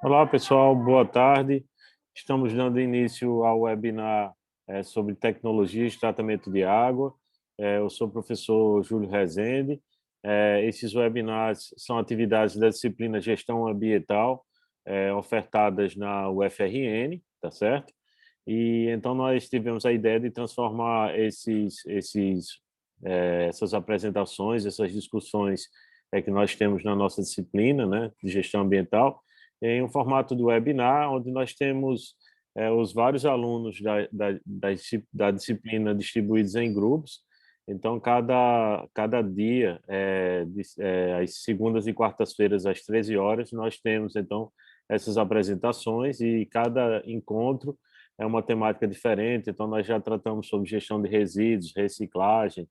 Olá, pessoal, boa tarde. Estamos dando início ao webinar sobre tecnologias de tratamento de água. Eu sou o professor Júlio Rezende. Esses webinars são atividades da disciplina Gestão Ambiental, ofertadas na UFRN, tá certo? E então nós tivemos a ideia de transformar essas apresentações, essas discussões que nós temos na nossa disciplina, né, de gestão ambiental, em um formato de webinar, onde nós temos os vários alunos da disciplina distribuídos em grupos. Então, cada dia, às segundas e quartas-feiras, às 13 horas, nós temos, então, essas apresentações e cada encontro é uma temática diferente. Então, nós já tratamos sobre gestão de resíduos, reciclagem,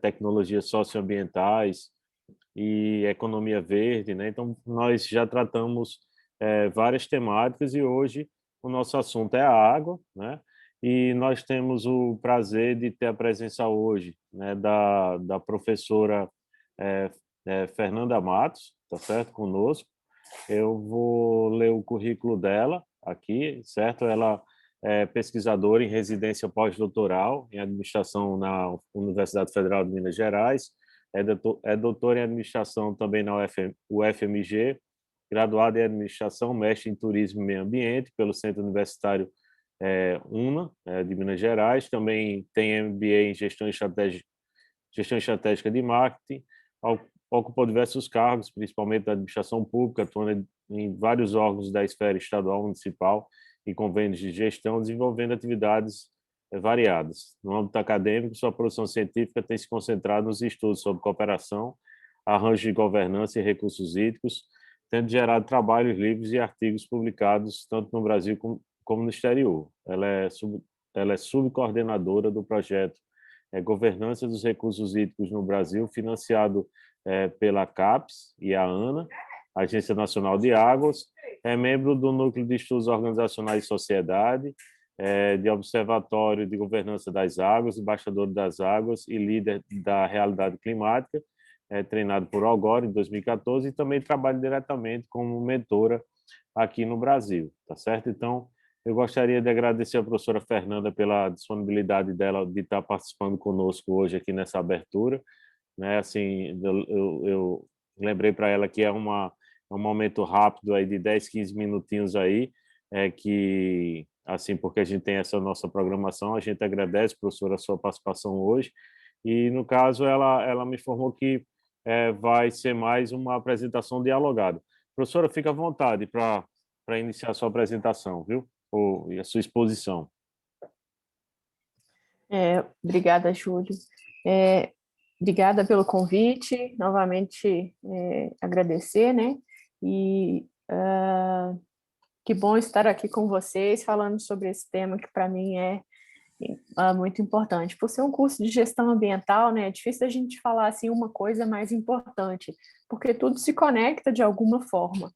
tecnologias socioambientais e economia verde, né? Então, nós já tratamos várias temáticas e hoje o nosso assunto é a água, né? E nós temos o prazer de ter a presença hoje, né, da professora Fernanda Matos, tá certo? Conosco. Eu vou ler o currículo dela aqui, certo? Ela é pesquisadora em residência pós-doutoral em administração na Universidade Federal de Minas Gerais, é doutora em administração também na UFMG, graduada em administração, mestre em turismo e meio ambiente pelo Centro Universitário UNA, de Minas Gerais, também tem MBA em gestão estratégica de marketing, ocupou diversos cargos, principalmente da administração pública, atuando em vários órgãos da esfera estadual, municipal e convênios de gestão, desenvolvendo atividades variadas. No âmbito acadêmico, sua produção científica tem se concentrado nos estudos sobre cooperação, arranjo de governança e recursos hídricos, tendo gerado trabalhos livres e artigos publicados tanto no Brasil como no exterior. Ela é subcoordenadora do projeto Governança dos Recursos Hídricos no Brasil, financiado pela CAPES e a ANA, Agência Nacional de Águas, é membro do Núcleo de Estudos Organizacionais e Sociedade, de Observatório de Governança das Águas, embaixador das águas e líder da Realidade Climática, treinado por Algor em 2014, e também trabalha diretamente como mentora aqui no Brasil, tá certo? Então, eu gostaria de agradecer à professora Fernanda pela disponibilidade dela de estar participando conosco hoje aqui nessa abertura, né? Assim, eu lembrei para ela que é um momento rápido aí de 10, 15 minutinhos aí, que assim, porque a gente tem essa nossa programação, a gente agradece, professora, a sua participação hoje. E no caso ela me informou que vai ser mais uma apresentação dialogada. Professora, fica à vontade para iniciar a sua apresentação, viu? E a sua exposição. Obrigada, Júlio. Obrigada pelo convite, novamente agradecer, né? E que bom estar aqui com vocês, falando sobre esse tema que para mim é muito importante. Por ser um curso de gestão ambiental, né, é difícil a gente falar assim uma coisa mais importante, porque tudo se conecta de alguma forma.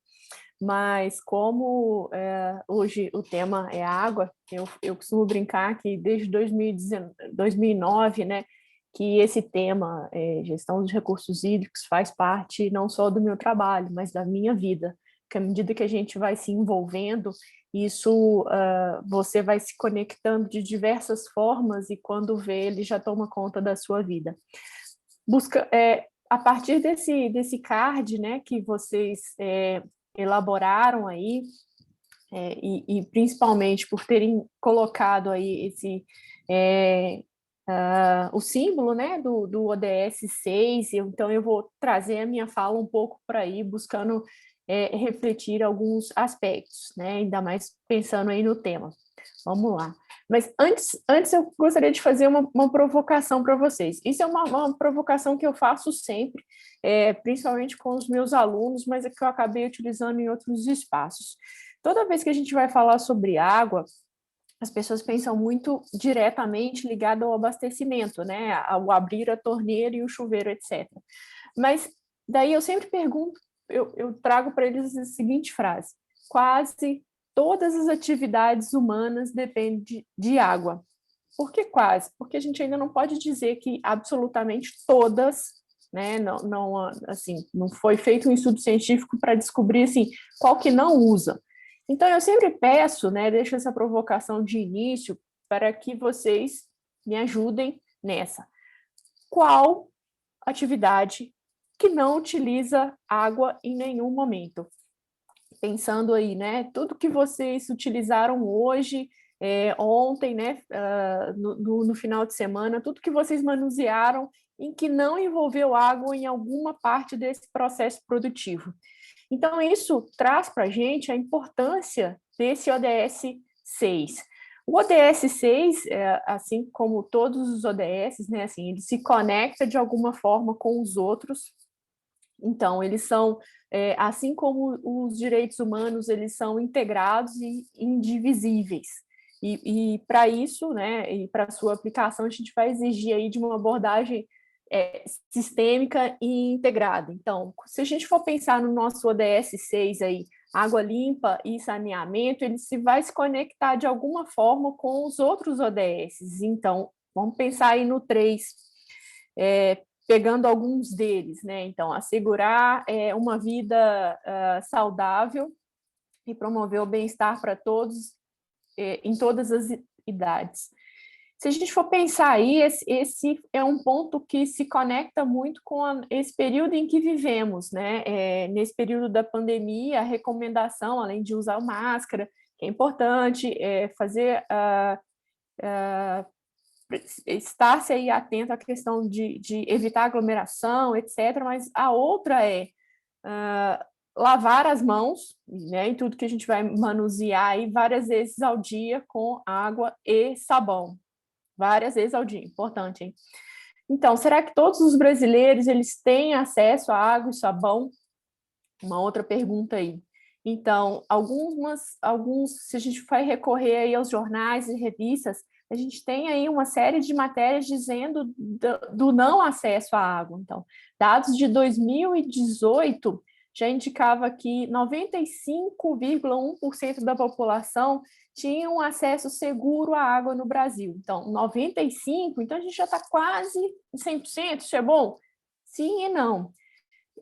Mas como hoje o tema é água, eu costumo brincar que desde 2009, né, que esse tema, gestão dos recursos hídricos, faz parte não só do meu trabalho, mas da minha vida, porque à medida que a gente vai se envolvendo, isso você vai se conectando de diversas formas e quando vê, ele já toma conta da sua vida. A partir desse card, né, que vocês elaboraram aí, e principalmente por terem colocado aí o símbolo, né, do ODS 6, então eu vou trazer a minha fala um pouco para aí, buscando refletir alguns aspectos, né, ainda mais pensando aí no tema. Vamos lá. Mas antes eu gostaria de fazer uma provocação para vocês. Isso é uma provocação que eu faço sempre, principalmente com os meus alunos, mas é que eu acabei utilizando em outros espaços. Toda vez que a gente vai falar sobre água, as pessoas pensam muito diretamente ligado ao abastecimento, né? Ao abrir a torneira e o chuveiro, etc. Mas daí eu sempre pergunto, eu trago para eles a seguinte frase: quase todas as atividades humanas dependem de água. Por que quase? Porque a gente ainda não pode dizer que absolutamente todas, né? Não, assim, não foi feito um estudo científico para descobrir assim, qual que não usa. Então, eu sempre peço, né, deixo essa provocação de início para que vocês me ajudem nessa. Qual atividade que não utiliza água em nenhum momento? Pensando aí, né, tudo que vocês utilizaram hoje, ontem, né, no final de semana, tudo que vocês manusearam em que não envolveu água em alguma parte desse processo produtivo. Então, isso traz para a gente a importância desse ODS 6. O ODS 6, assim como todos os ODS, né, assim, ele se conecta de alguma forma com os outros. Então, eles são, assim como os direitos humanos, eles são integrados e indivisíveis. E para isso, né, e para a sua aplicação, a gente vai exigir aí de uma abordagem sistêmica e integrada. Então, se a gente for pensar no nosso ODS 6 aí, água limpa e saneamento, ele vai se conectar de alguma forma com os outros ODS. Então, vamos pensar aí no 3, pegando alguns deles, né? Então, assegurar uma vida saudável e promover o bem-estar para todos em todas as idades. Se a gente for pensar aí, esse é um ponto que se conecta muito com esse período em que vivemos, né? Nesse período da pandemia, a recomendação, além de usar máscara, que é importante, fazer estar-se aí atento à questão de evitar aglomeração, etc. Mas a outra é lavar as mãos, né? Em tudo que a gente vai manusear aí várias vezes ao dia com água e sabão. Várias vezes ao dia, importante, hein? Então, será que todos os brasileiros eles têm acesso a água e sabão? Uma outra pergunta aí. Então, se a gente vai recorrer aí aos jornais e revistas, a gente tem aí uma série de matérias dizendo do não acesso à água. Então, dados de 2018 já indicava que 95,1% da população tinha um acesso seguro à água no Brasil. Então, 95%, então a gente já está quase 100%, isso é bom? Sim e não.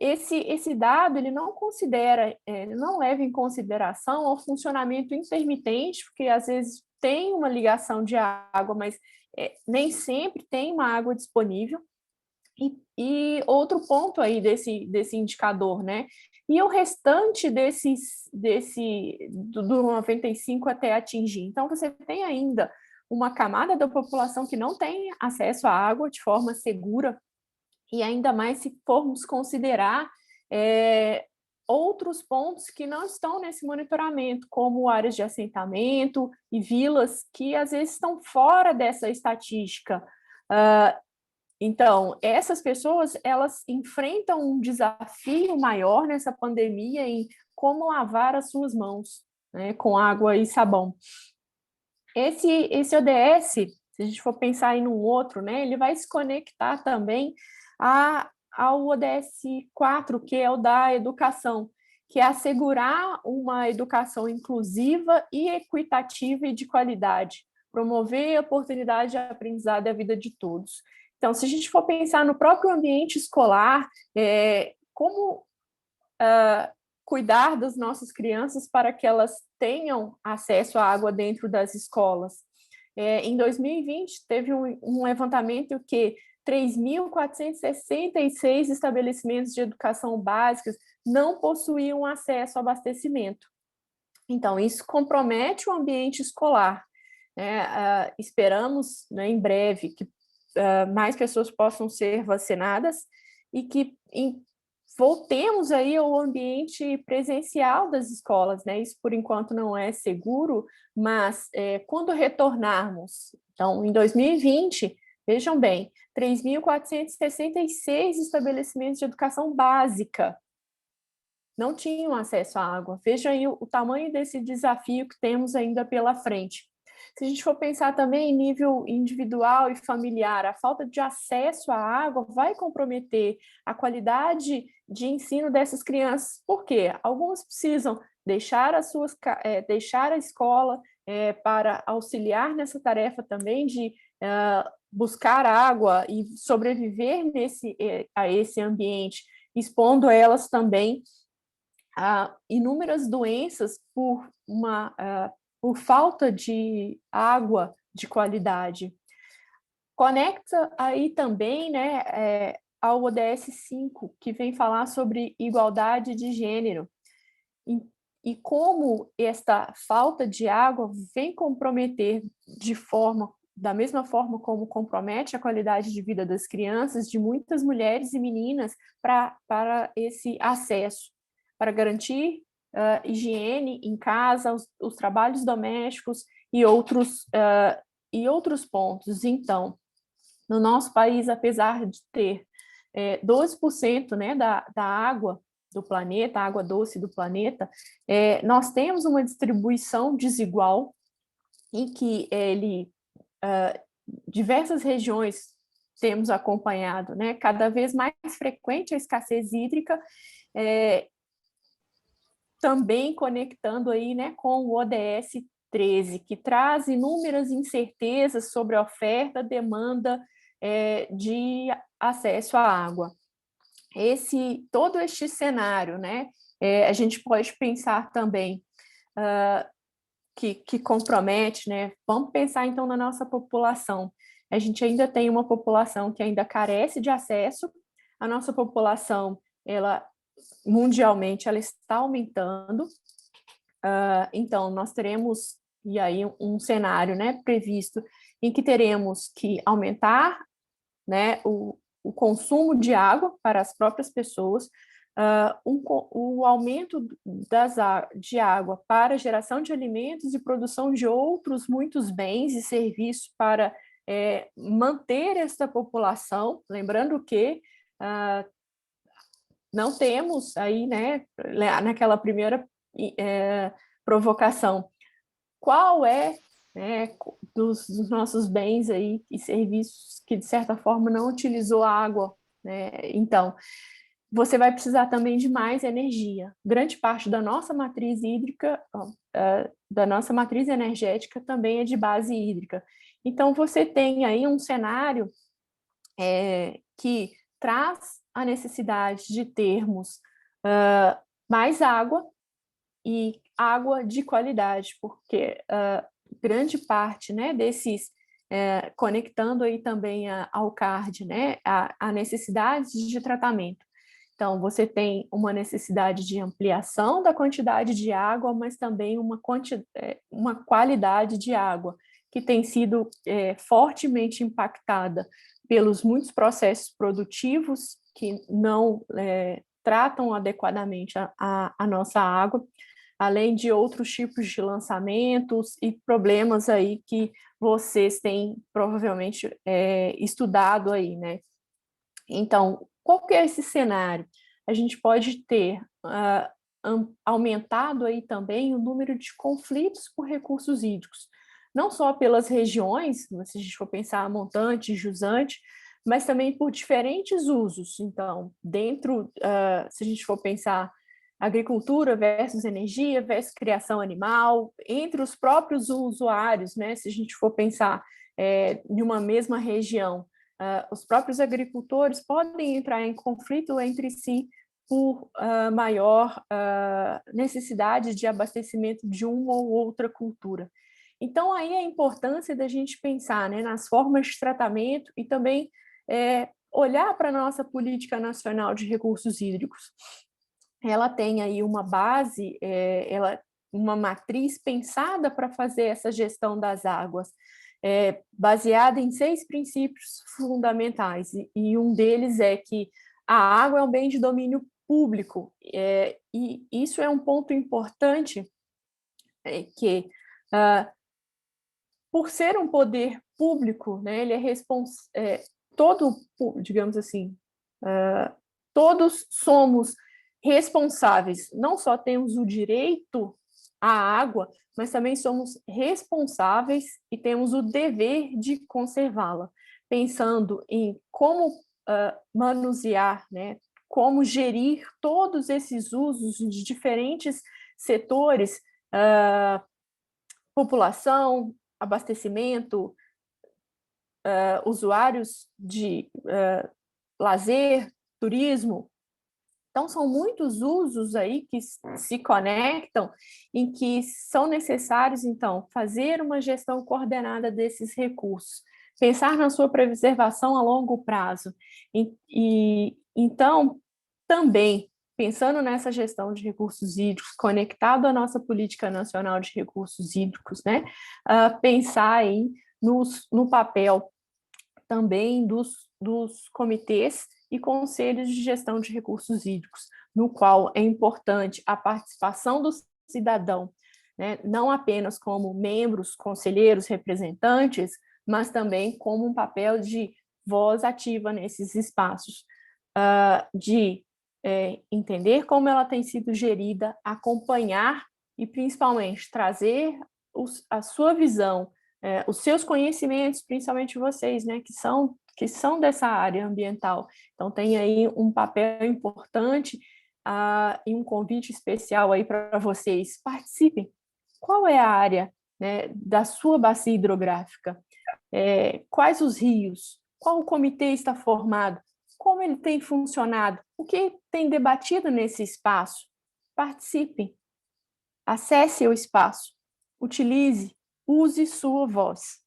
Esse dado ele não considera, ele não leva em consideração o funcionamento intermitente, porque às vezes tem uma ligação de água, mas nem sempre tem uma água disponível. E outro ponto aí desse indicador, né? E o restante do 95 até atingir. Então, você tem ainda uma camada da população que não tem acesso à água de forma segura, e ainda mais se formos considerar outros pontos que não estão nesse monitoramento, como áreas de assentamento e vilas, que às vezes estão fora dessa estatística. Então, essas pessoas, elas enfrentam um desafio maior nessa pandemia em como lavar as suas mãos, né, com água e sabão. Esse ODS, se a gente for pensar em um outro, né, ele vai se conectar também ao ODS 4, que é o da educação, que é assegurar uma educação inclusiva e equitativa e de qualidade, promover a oportunidade de aprendizado e a vida de todos. Então, se a gente for pensar no próprio ambiente escolar, como cuidar das nossas crianças para que elas tenham acesso à água dentro das escolas. Em 2020, teve um levantamento que 3.466 estabelecimentos de educação básica não possuíam acesso ao abastecimento. Então, isso compromete o ambiente escolar. Esperamos, né, em breve que mais pessoas possam ser vacinadas e que voltemos aí ao ambiente presencial das escolas, né? Isso por enquanto não é seguro, mas quando retornarmos, então em 2020, vejam bem, 3.466 estabelecimentos de educação básica não tinham acesso à água. Vejam aí o tamanho desse desafio que temos ainda pela frente. Se a gente for pensar também em nível individual e familiar, a falta de acesso à água vai comprometer a qualidade de ensino dessas crianças. Por quê? Algumas precisam deixar a escola para auxiliar nessa tarefa também de buscar água e sobreviver a esse ambiente, expondo elas também a inúmeras doenças por falta de água de qualidade. Conecta aí também, né, ao ODS 5, que vem falar sobre igualdade de gênero, e como esta falta de água vem comprometer da mesma forma como compromete a qualidade de vida das crianças, de muitas mulheres e meninas, para esse acesso, para garantir higiene em casa, os trabalhos domésticos e outros pontos. Então, no nosso país, apesar de ter 12%, né, da água do planeta, a água doce do planeta, nós temos uma distribuição desigual em que diversas regiões temos acompanhado, né, cada vez mais frequente a escassez hídrica, também conectando aí, né, com o ODS 13, que traz inúmeras incertezas sobre a oferta, demanda de acesso à água. Todo este cenário, né, a gente pode pensar também que compromete, né? Vamos pensar então na nossa população. A gente ainda tem uma população que ainda carece de acesso. A nossa população, mundialmente, ela está aumentando. Então, nós teremos e aí um cenário, né, previsto em que teremos que aumentar, né, o consumo de água para as próprias pessoas, o aumento de água para geração de alimentos e produção de outros muitos bens e serviços para manter esta população, lembrando que não temos aí, né, naquela primeira provocação, qual né, dos nossos bens aí e serviços que, de certa forma, não utilizou a água, né? Então, você vai precisar também de mais energia. Grande parte da nossa matriz hídrica, da nossa matriz energética também é de base hídrica. Então, você tem aí um cenário que traz a necessidade de termos mais água e água de qualidade, porque grande parte, né, desses, conectando aí também ao CARD, né, a necessidade de tratamento. Então, você tem uma necessidade de ampliação da quantidade de água, mas também uma qualidade de água que tem sido fortemente impactada pelos muitos processos produtivos que não tratam adequadamente a nossa água, além de outros tipos de lançamentos e problemas aí que vocês têm provavelmente estudado aí, né? Então, qual que é esse cenário? A gente pode ter aumentado aí também o número de conflitos por recursos hídricos, não só pelas regiões, se a gente for pensar montante, jusante, mas também por diferentes usos. Então, se a gente for pensar agricultura versus energia versus criação animal, entre os próprios usuários, né? Se a gente for pensar em uma mesma região, os próprios agricultores podem entrar em conflito entre si por maior necessidade de abastecimento de uma ou outra cultura. Então, aí a importância da gente pensar, né, nas formas de tratamento e também olhar para a nossa política nacional de recursos hídricos. Ela tem aí uma base, uma matriz pensada para fazer essa gestão das águas, baseada em 6 princípios fundamentais, e um deles é que a água é um bem de domínio público, e isso é um ponto importante, que por ser um poder público, né, ele digamos assim, todos somos responsáveis, não só temos o direito à água, mas também somos responsáveis e temos o dever de conservá-la, pensando em como manusear, né, como gerir todos esses usos de diferentes setores, população, abastecimento, usuários de lazer, turismo. Então, são muitos usos aí que se conectam, em que são necessários, então, fazer uma gestão coordenada desses recursos, pensar na sua preservação a longo prazo. Então, também, pensando nessa gestão de recursos hídricos, conectado à nossa política nacional de recursos hídricos, né? Pensar aí no papel também dos comitês e conselhos de gestão de recursos hídricos, no qual é importante a participação do cidadão, né? Não apenas como membros, conselheiros, representantes, mas também como um papel de voz ativa nesses espaços, de entender como ela tem sido gerida, acompanhar e, principalmente, trazer a sua visão, os seus conhecimentos, principalmente vocês, né, que são dessa área ambiental. Então, tem aí um papel importante e um convite especial aí para vocês. Participem. Qual é a área, né, da sua bacia hidrográfica? Quais os rios? Qual o comitê está formado? Como ele tem funcionado? O que tem debatido nesse espaço? Participem. Acesse o espaço. Utilize. Use sua voz.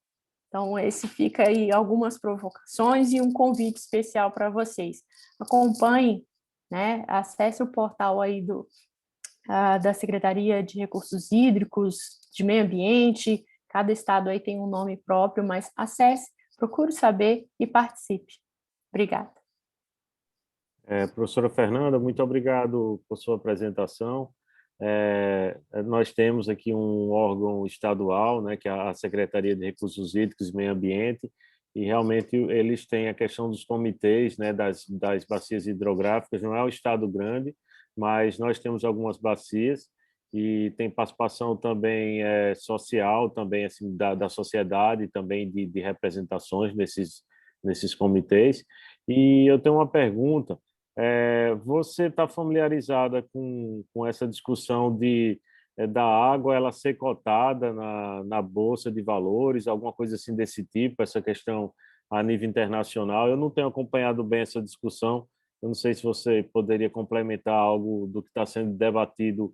Então, esse fica aí algumas provocações e um convite especial para vocês. Acompanhem, né? Acesse o portal aí da Secretaria de Recursos Hídricos, de Meio Ambiente. Cada estado aí tem um nome próprio, mas acesse, procure saber e participe. Obrigada. Professora Fernanda, muito obrigado por sua apresentação. Nós temos aqui um órgão estadual, né, que é a Secretaria de Recursos Hídricos e Meio Ambiente, e realmente eles têm a questão dos comitês, né, das bacias hidrográficas. Não é um estado grande, mas nós temos algumas bacias e tem participação também social, também assim da sociedade, também de representações nesses comitês. E eu tenho uma pergunta. Você está familiarizada com essa discussão da água ela ser cotada na Bolsa de Valores, alguma coisa assim desse tipo, essa questão a nível internacional? Eu não tenho acompanhado bem essa discussão, eu não sei se você poderia complementar algo do que está sendo debatido,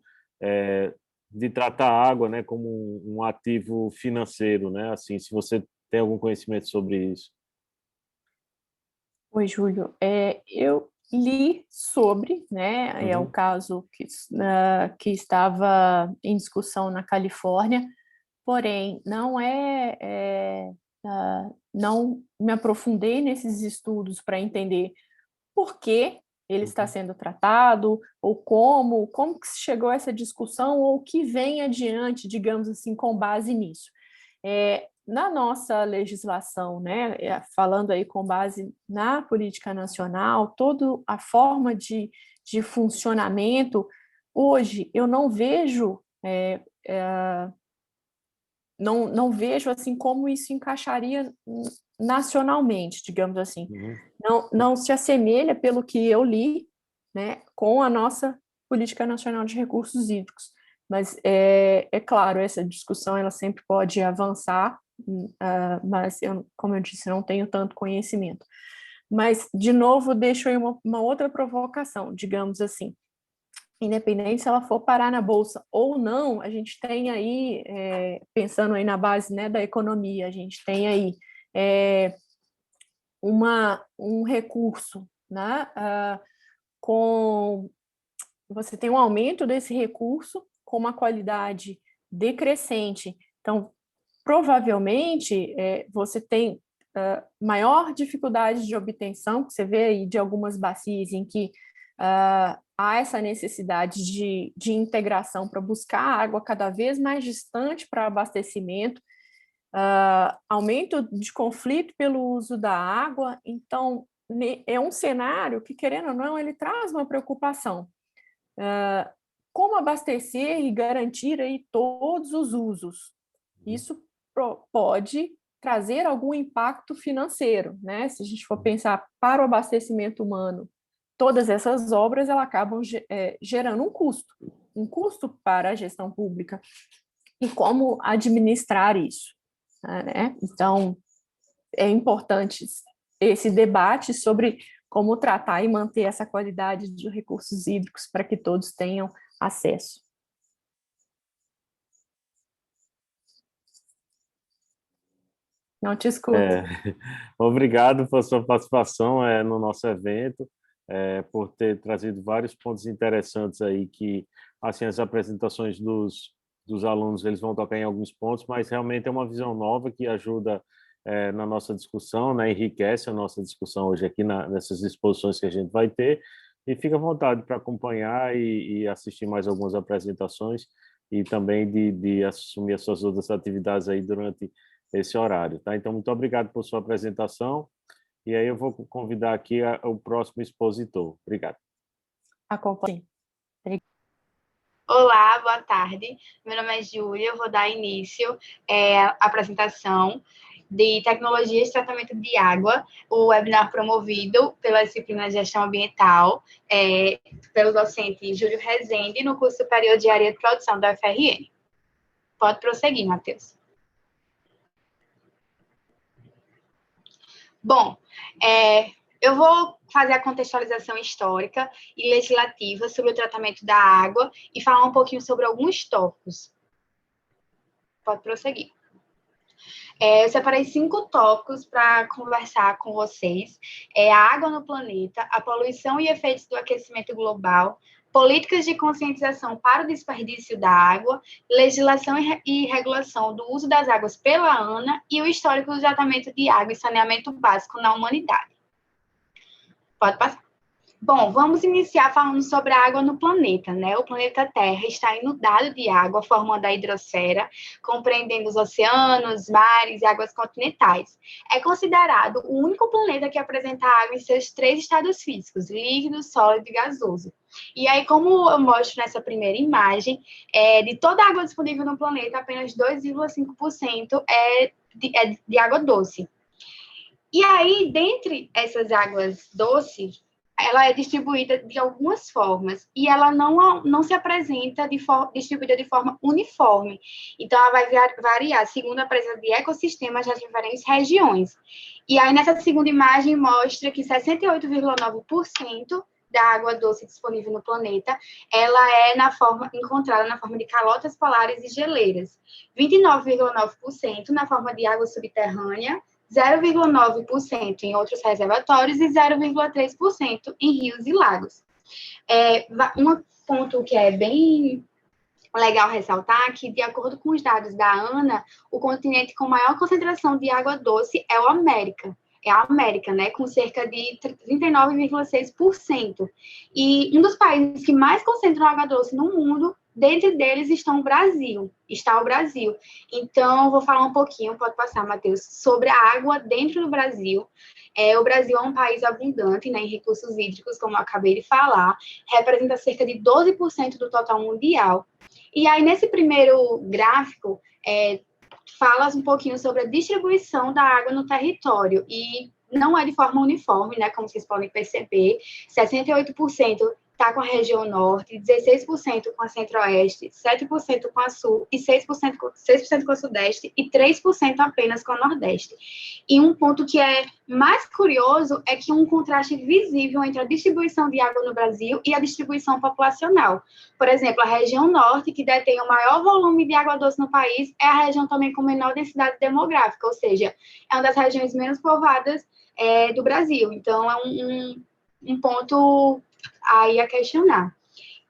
de tratar a água, né, como um ativo financeiro, né? Assim, se você tem algum conhecimento sobre isso. Oi, Júlio. Eu li sobre, né, é o caso que estava em discussão na Califórnia, porém, não me aprofundei nesses estudos para entender por que ele está sendo tratado, ou como que se chegou a essa discussão, ou o que vem adiante, digamos assim, com base nisso. Na nossa legislação, né, falando aí com base na política nacional, toda a forma de funcionamento, hoje eu não vejo não vejo assim como isso encaixaria nacionalmente, digamos assim. Não se assemelha, pelo que eu li, né, com a nossa política nacional de recursos hídricos. Mas é claro, essa discussão ela sempre pode avançar, mas como eu disse, não tenho tanto conhecimento. Mas, de novo, deixo aí uma outra provocação, digamos assim. Independente se ela for parar na bolsa ou não, a gente tem aí, pensando aí na base, né, da economia, a gente tem aí um recurso, né, você tem um aumento desse recurso com uma qualidade decrescente. Então, provavelmente, você tem maior dificuldade de obtenção, que você vê aí de algumas bacias em que há essa necessidade de integração para buscar água cada vez mais distante para abastecimento, aumento de conflito pelo uso da água. Então, é um cenário que, querendo ou não, ele traz uma preocupação. Como abastecer e garantir aí todos os usos? Isso pode trazer algum impacto financeiro, né? Se a gente for pensar para o abastecimento humano, todas essas obras elas acabam gerando um custo para a gestão pública. E como administrar isso, né? Então, é importante esse debate sobre como tratar e manter essa qualidade de recursos hídricos para que todos tenham acesso. Não te escuto. Obrigado por sua participação no nosso evento, por ter trazido vários pontos interessantes aí que, assim, as apresentações dos alunos, eles vão tocar em alguns pontos, mas realmente é uma visão nova que ajuda na nossa discussão, né, enriquece a nossa discussão hoje aqui nessas exposições que a gente vai ter, e fica à vontade para acompanhar e assistir mais algumas apresentações e também de assumir as suas outras atividades aí durante esse horário, tá? Então, muito obrigado por sua apresentação, e aí eu vou convidar aqui o próximo expositor. Obrigado. Acompanhe. Olá, boa tarde. Meu nome é Júlia, eu vou dar início à apresentação de Tecnologias de Tratamento de Água, o webinar promovido pela disciplina de Gestão Ambiental, pelo docente Júlio Rezende, no curso superior de Área de Produção da UFRN. Pode prosseguir, Matheus. Bom, eu vou fazer a contextualização histórica e legislativa sobre o tratamento da água e falar um pouquinho sobre alguns tópicos. Pode prosseguir. Eu separei 5 tópicos para conversar com vocês. A água no planeta, a poluição e efeitos do aquecimento global, políticas de conscientização para o desperdício da água, legislação e regulação do uso das águas pela ANA e o histórico do tratamento de água e saneamento básico na humanidade. Pode passar. Bom, vamos iniciar falando sobre a água no planeta, né? O planeta Terra está inundado de água, formando a hidrosfera, compreendendo os oceanos, mares e águas continentais. É considerado o único planeta que apresenta água em seus 3 estados físicos, líquido, sólido e gasoso. E aí, como eu mostro nessa primeira imagem, de toda a água disponível no planeta, apenas 2,5% é de água doce. E aí, dentre essas águas doces, ela é distribuída de algumas formas e ela não se apresenta distribuída de forma uniforme. Então, ela vai variar segundo a presença de ecossistemas das diferentes regiões. E aí, nessa segunda imagem, mostra que 68,9% da água doce disponível no planeta, ela é encontrada na forma de calotas polares e geleiras. 29,9% na forma de água subterrânea, 0,9% em outros reservatórios e 0,3% em rios e lagos. Um ponto que é bem legal ressaltar que, de acordo com os dados da ANA, o continente com maior concentração de água doce é a América, né, com cerca de 39,6%. E um dos países que mais concentram água doce no mundo, dentre deles está o Brasil. Então, eu vou falar um pouquinho, pode passar, Matheus, sobre a água dentro do Brasil. O Brasil é um país abundante, né, em recursos hídricos, como eu acabei de falar, representa cerca de 12% do total mundial. E aí, nesse primeiro gráfico, fala um pouquinho sobre a distribuição da água no território, e não é de forma uniforme, né, como vocês podem perceber, 68% está com a região norte, 16% com a centro-oeste, 7% com a sul, e 6% com a sudeste, e 3% apenas com a nordeste. E um ponto que é mais curioso é que um contraste visível entre a distribuição de água no Brasil e a distribuição populacional. Por exemplo, a região norte, que detém o maior volume de água doce no país, é a região também com menor densidade demográfica, ou seja, é uma das regiões menos povoadas do Brasil. Então, é um ponto aí a questionar.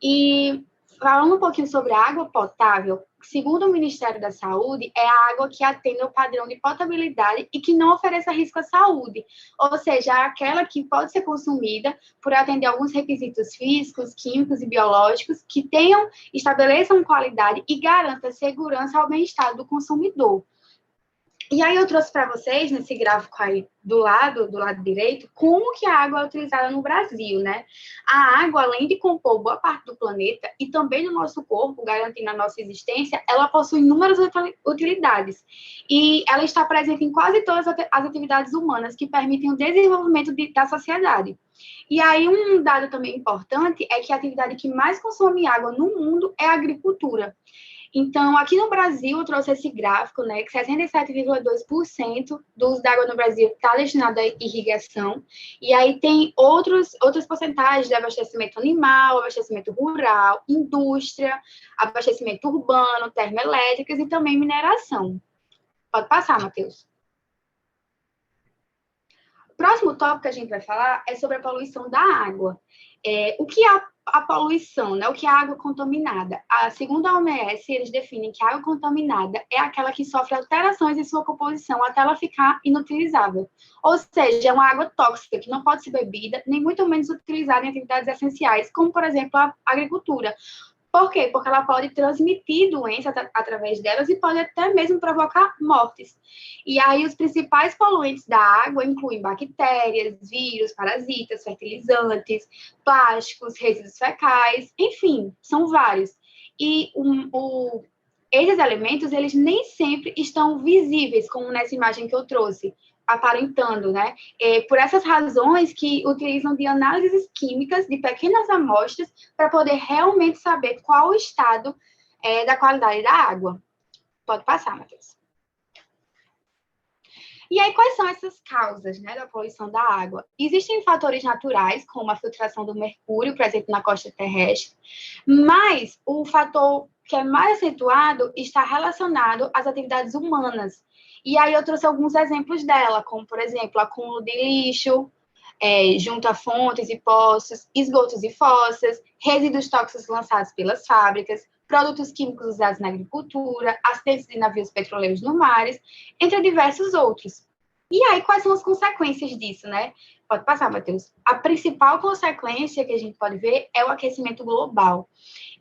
E falando um pouquinho sobre a água potável, segundo o Ministério da Saúde, é a água que atende ao padrão de potabilidade e que não oferece risco à saúde, ou seja, aquela que pode ser consumida por atender alguns requisitos físicos, químicos e biológicos que estabeleçam qualidade e garantam segurança ao bem-estar do consumidor. E aí eu trouxe para vocês, nesse gráfico aí do lado direito, como que a água é utilizada no Brasil, né? A água, além de compor boa parte do planeta e também do nosso corpo, garantindo a nossa existência, ela possui inúmeras utilidades. E ela está presente em quase todas as atividades humanas que permitem o desenvolvimento da sociedade. E aí um dado também importante é que a atividade que mais consome água no mundo é a agricultura. Então, aqui no Brasil, eu trouxe esse gráfico, né, que 67,2% do uso da água no Brasil está destinado à irrigação, e aí tem outras porcentagens de abastecimento animal, abastecimento rural, indústria, abastecimento urbano, termoelétricas e também mineração. Pode passar, Matheus. O próximo tópico que a gente vai falar é sobre a poluição da água. O que é a poluição, né? O que é a água contaminada? Segundo a OMS, eles definem que a água contaminada é aquela que sofre alterações em sua composição até ela ficar inutilizável. Ou seja, é uma água tóxica que não pode ser bebida, nem muito menos utilizada em atividades essenciais, como, por exemplo, a agricultura. Por quê? Porque ela pode transmitir doença através delas e pode até mesmo provocar mortes. E aí, os principais poluentes da água incluem bactérias, vírus, parasitas, fertilizantes, plásticos, resíduos fecais, enfim, são vários. E esses elementos, eles nem sempre estão visíveis, como nessa imagem que eu trouxe, aparentando, né? Por essas razões que utilizam de análises químicas de pequenas amostras para poder realmente saber qual o estado da qualidade da água. Pode passar, Matheus. E aí, quais são essas causas, né, da poluição da água? Existem fatores naturais, como a filtração do mercúrio presente na costa terrestre, mas o fator que é mais acentuado está relacionado às atividades humanas. E aí eu trouxe alguns exemplos dela, como, por exemplo, acúmulo de lixo, junto a fontes e poços, esgotos e fossas, resíduos tóxicos lançados pelas fábricas, produtos químicos usados na agricultura, acidentes de navios petroleiros no mares, entre diversos outros. E aí, quais são as consequências disso, né? Pode passar, Matheus. A principal consequência que a gente pode ver é o aquecimento global.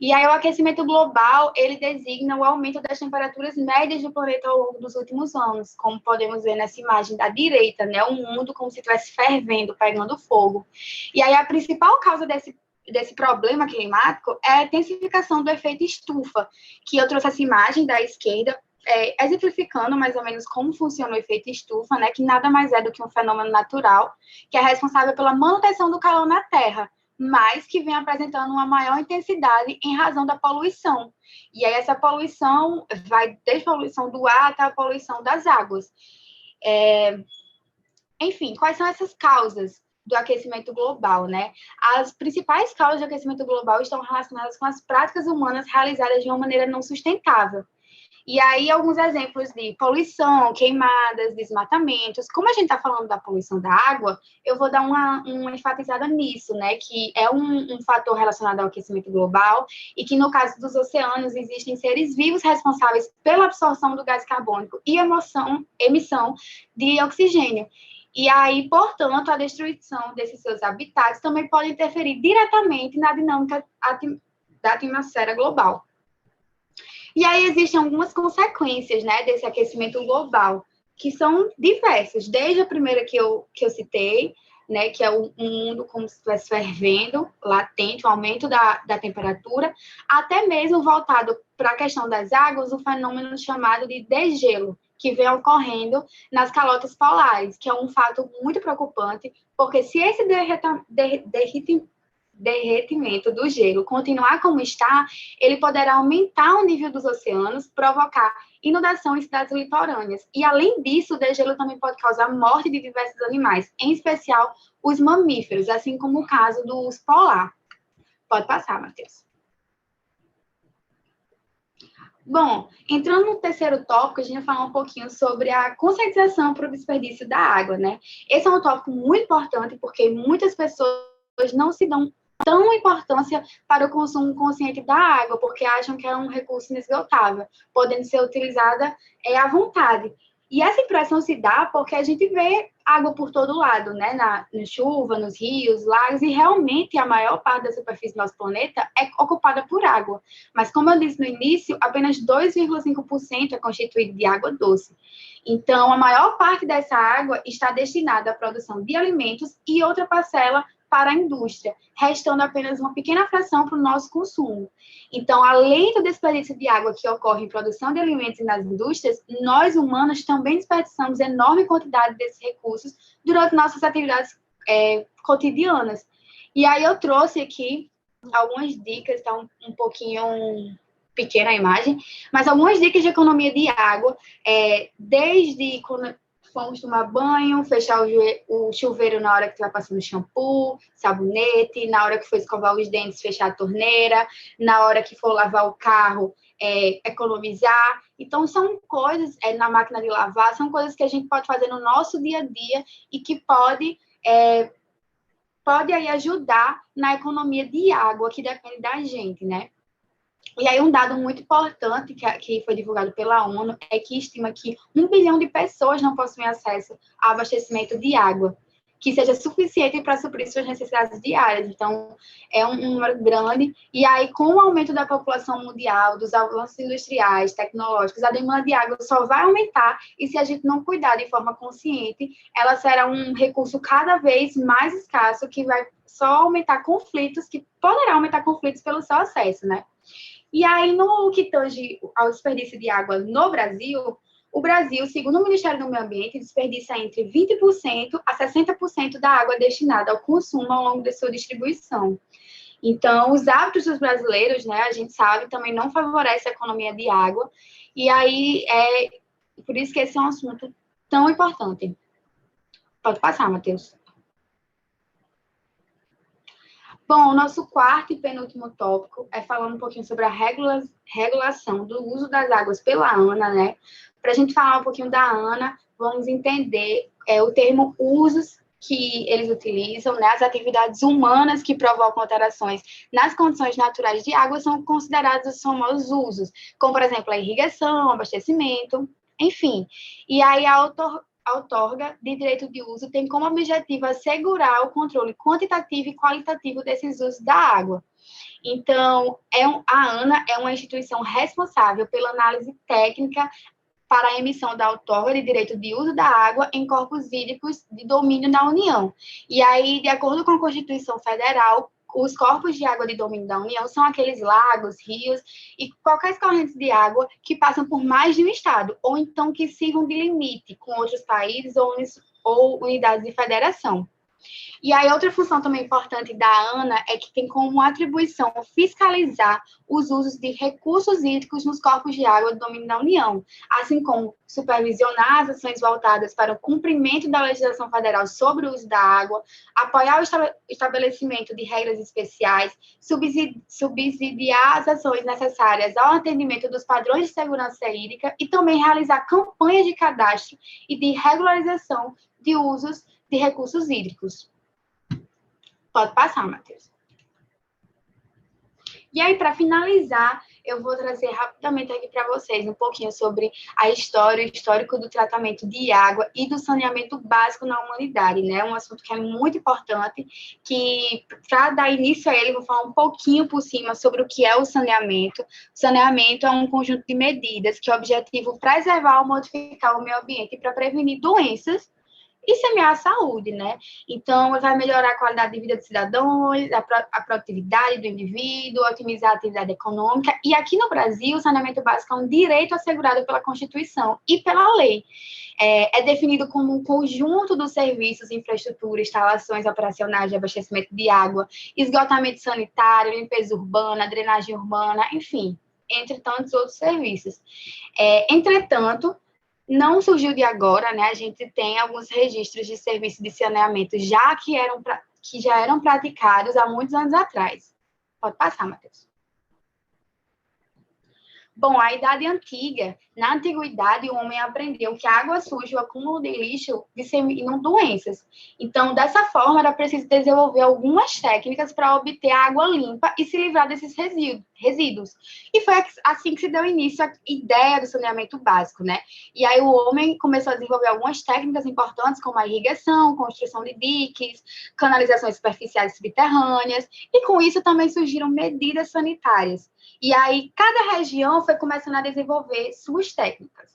E aí, o aquecimento global, ele designa o aumento das temperaturas médias do planeta ao longo dos últimos anos, como podemos ver nessa imagem da direita, né? O mundo como se estivesse fervendo, pegando fogo. E aí, a principal causa desse problema climático é a intensificação do efeito estufa, que eu trouxe essa imagem da esquerda, exemplificando mais ou menos como funciona o efeito estufa, né, que nada mais é do que um fenômeno natural, que é responsável pela manutenção do calor na Terra, mas que vem apresentando uma maior intensidade em razão da poluição. E aí essa poluição vai desde a poluição do ar até a poluição das águas. Enfim, quais são essas causas do aquecimento global, né? As principais causas do aquecimento global estão relacionadas com as práticas humanas realizadas de uma maneira não sustentável. E aí, alguns exemplos de poluição, queimadas, desmatamentos. Como a gente está falando da poluição da água, eu vou dar uma enfatizada nisso, né? Que é um fator relacionado ao aquecimento global e que, no caso dos oceanos, existem seres vivos responsáveis pela absorção do gás carbônico e emissão de oxigênio. E aí, portanto, a destruição desses seus habitats também pode interferir diretamente na dinâmica da atmosfera global. E aí existem algumas consequências, né, desse aquecimento global, que são diversas, desde a primeira que eu citei, né, que é um mundo como se estivesse fervendo, latente, o aumento da temperatura, até mesmo voltado para a questão das águas, o fenômeno chamado de degelo, que vem ocorrendo nas calotas polares, que é um fato muito preocupante, porque se esse derretimento do gelo continuar como está, ele poderá aumentar o nível dos oceanos, provocar inundação em cidades litorâneas. E, além disso, o degelo também pode causar morte de diversos animais, em especial os mamíferos, assim como o caso do urso polar. Pode passar, Matheus. Bom, entrando no terceiro tópico, a gente vai falar um pouquinho sobre a conscientização para o desperdício da água, né? Esse é um tópico muito importante porque muitas pessoas não se dão tão importância para o consumo consciente da água, porque acham que é um recurso inesgotável, podendo ser utilizada à vontade. E essa impressão se dá porque a gente vê água por todo lado, né? Na chuva, nos rios, lagos, e realmente a maior parte da superfície do nosso planeta é ocupada por água. Mas, como eu disse no início, apenas 2,5% é constituído de água doce. Então, a maior parte dessa água está destinada à produção de alimentos e outra parcela para a indústria, restando apenas uma pequena fração para o nosso consumo. Então, além do desperdício de água que ocorre em produção de alimentos e nas indústrias, nós humanos também desperdiçamos enorme quantidade desses recursos durante nossas atividades cotidianas. E aí eu trouxe aqui algumas dicas, tá um pouquinho pequena a imagem, mas algumas dicas de economia de água, desde quando vamos tomar banho, fechar o chuveiro na hora que estiver passando shampoo, sabonete, na hora que for escovar os dentes, fechar a torneira, na hora que for lavar o carro, economizar. Então, são coisas, na máquina de lavar, são coisas que a gente pode fazer no nosso dia a dia e que pode aí ajudar na economia de água, que depende da gente, né? E aí, um dado muito importante que foi divulgado pela ONU é que estima que 1 bilhão de pessoas não possuem acesso a abastecimento de água, que seja suficiente para suprir suas necessidades diárias. Então, é um número grande. E aí, com o aumento da população mundial, dos avanços industriais, tecnológicos, a demanda de água só vai aumentar e, se a gente não cuidar de forma consciente, ela será um recurso cada vez mais escasso que vai só aumentar conflitos, que poderá aumentar conflitos pelo seu acesso, né? E aí, no que tange ao desperdício de água no Brasil, o Brasil, segundo o Ministério do Meio Ambiente, desperdiça entre 20% a 60% da água destinada ao consumo ao longo da sua distribuição. Então, os hábitos dos brasileiros, né, a gente sabe, também não favorecem a economia de água. E aí, por isso que esse é um assunto tão importante. Pode passar, Matheus. Bom, o nosso quarto e penúltimo tópico é falando um pouquinho sobre a regulação do uso das águas pela ANA, né? Para a gente falar um pouquinho da ANA, vamos entender o termo usos que eles utilizam, né? As atividades humanas que provocam alterações nas condições naturais de água são considerados os famosos usos, como, por exemplo, a irrigação, abastecimento, enfim. E aí, a outorga de direito de uso tem como objetivo assegurar o controle quantitativo e qualitativo desses usos da água. Então, a ANA é uma instituição responsável pela análise técnica para a emissão da outorga de direito de uso da água em corpos hídricos de domínio da União. E aí, de acordo com a Constituição Federal, os corpos de água de domínio da União são aqueles lagos, rios e qualquer corrente de água que passam por mais de um estado, ou então que sirvam de limite com outros países ou unidades de federação. E aí, outra função também importante da ANA é que tem como atribuição fiscalizar os usos de recursos hídricos nos corpos de água do domínio da União, assim como supervisionar as ações voltadas para o cumprimento da legislação federal sobre o uso da água, apoiar o estabelecimento de regras especiais, subsidiar as ações necessárias ao atendimento dos padrões de segurança hídrica e também realizar campanhas de cadastro e de regularização de usos de recursos hídricos. Pode passar, Matheus. E aí, para finalizar, eu vou trazer rapidamente aqui para vocês um pouquinho sobre a história, o histórico do tratamento de água e do saneamento básico na humanidade, né? Um assunto que é muito importante, que, para dar início a ele, vou falar um pouquinho por cima sobre o que é o saneamento. O saneamento é um conjunto de medidas que é o objetivo preservar ou modificar o meio ambiente para prevenir doenças e semear a saúde, né? Então, vai melhorar a qualidade de vida dos cidadãos, a produtividade do indivíduo, otimizar a atividade econômica. E aqui no Brasil, o saneamento básico é um direito assegurado pela Constituição e pela lei. É definido como um conjunto dos serviços, infraestrutura, instalações operacionais de abastecimento de água, esgotamento sanitário, limpeza urbana, drenagem urbana, enfim, entre tantos outros serviços. Entretanto, não surgiu de agora, né? A gente tem alguns registros de serviço de saneamento que já eram praticados há muitos anos atrás. Pode passar, Matheus. Bom, a Idade Antiga, na Antiguidade, o homem aprendeu que a água suja, o acúmulo de lixo, disseminam doenças. Então, dessa forma, era preciso desenvolver algumas técnicas para obter a água limpa e se livrar desses resíduos. E foi assim que se deu início à ideia do saneamento básico, né? E aí o homem começou a desenvolver algumas técnicas importantes, como a irrigação, construção de diques, canalizações superficiais subterrâneas, e com isso também surgiram medidas sanitárias. E aí, cada região foi começando a desenvolver suas técnicas.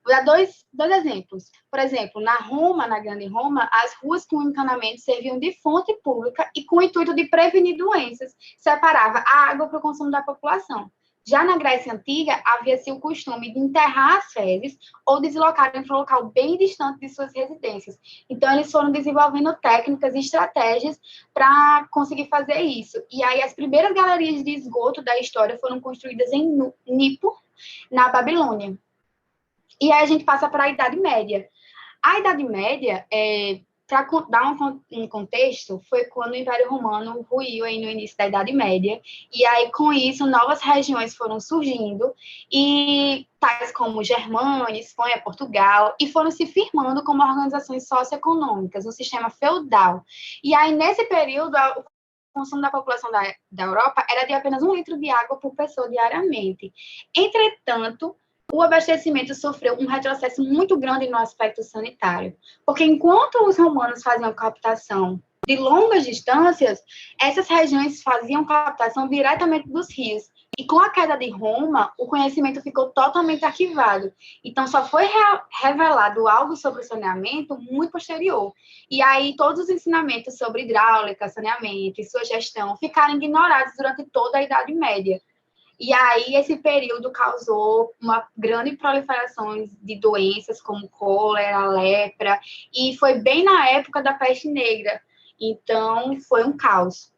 Vou dar dois exemplos. Por exemplo, na Grande Roma, as ruas com encanamento serviam de fonte pública e com o intuito de prevenir doenças, separava a água para o consumo da população. Já na Grécia Antiga, havia-se o costume de enterrar as fezes ou deslocarem para um local bem distante de suas residências. Então, eles foram desenvolvendo técnicas e estratégias para conseguir fazer isso. E aí, as primeiras galerias de esgoto da história foram construídas em Nippur, na Babilônia. E aí, a gente passa para a Idade Média. A Idade Média, para dar um contexto, foi quando o Império Romano ruiu aí no início da Idade Média, e aí, com isso, novas regiões foram surgindo, e tais como Germânia, Espanha, Portugal, e foram se firmando como organizações socioeconômicas, um sistema feudal. E aí, nesse período, o consumo da população da Europa era de apenas 1 litro de água por pessoa diariamente. Entretanto, o abastecimento sofreu um retrocesso muito grande no aspecto sanitário, porque enquanto os romanos faziam captação de longas distâncias, essas regiões faziam captação diretamente dos rios. E com a queda de Roma, o conhecimento ficou totalmente arquivado. Então, só foi revelado algo sobre o saneamento muito posterior. E aí, todos os ensinamentos sobre hidráulica, saneamento e sua gestão ficaram ignorados durante toda a Idade Média. E aí, esse período causou uma grande proliferação de doenças como cólera, lepra, e foi bem na época da peste negra. Então, foi um caos.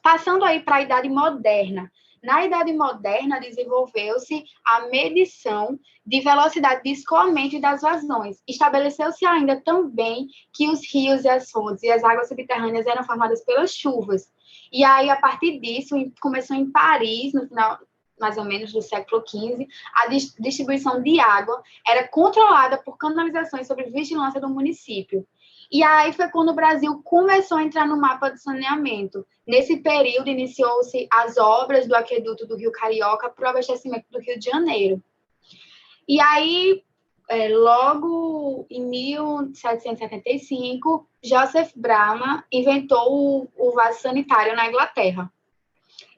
Passando aí para a Idade Moderna. Na Idade Moderna, desenvolveu-se a medição de velocidade de escoamento das vazões. Estabeleceu-se ainda também que os rios e as fontes e as águas subterrâneas eram formadas pelas chuvas. E aí, a partir disso, começou em Paris, no final, mais ou menos, do século XV, a distribuição de água era controlada por canalizações sob vigilância do município. E aí foi quando o Brasil começou a entrar no mapa do saneamento. Nesse período, iniciou-se as obras do aqueduto do Rio Carioca para o abastecimento do Rio de Janeiro. E aí, logo em 1775, Joseph Bramah inventou o vaso sanitário na Inglaterra.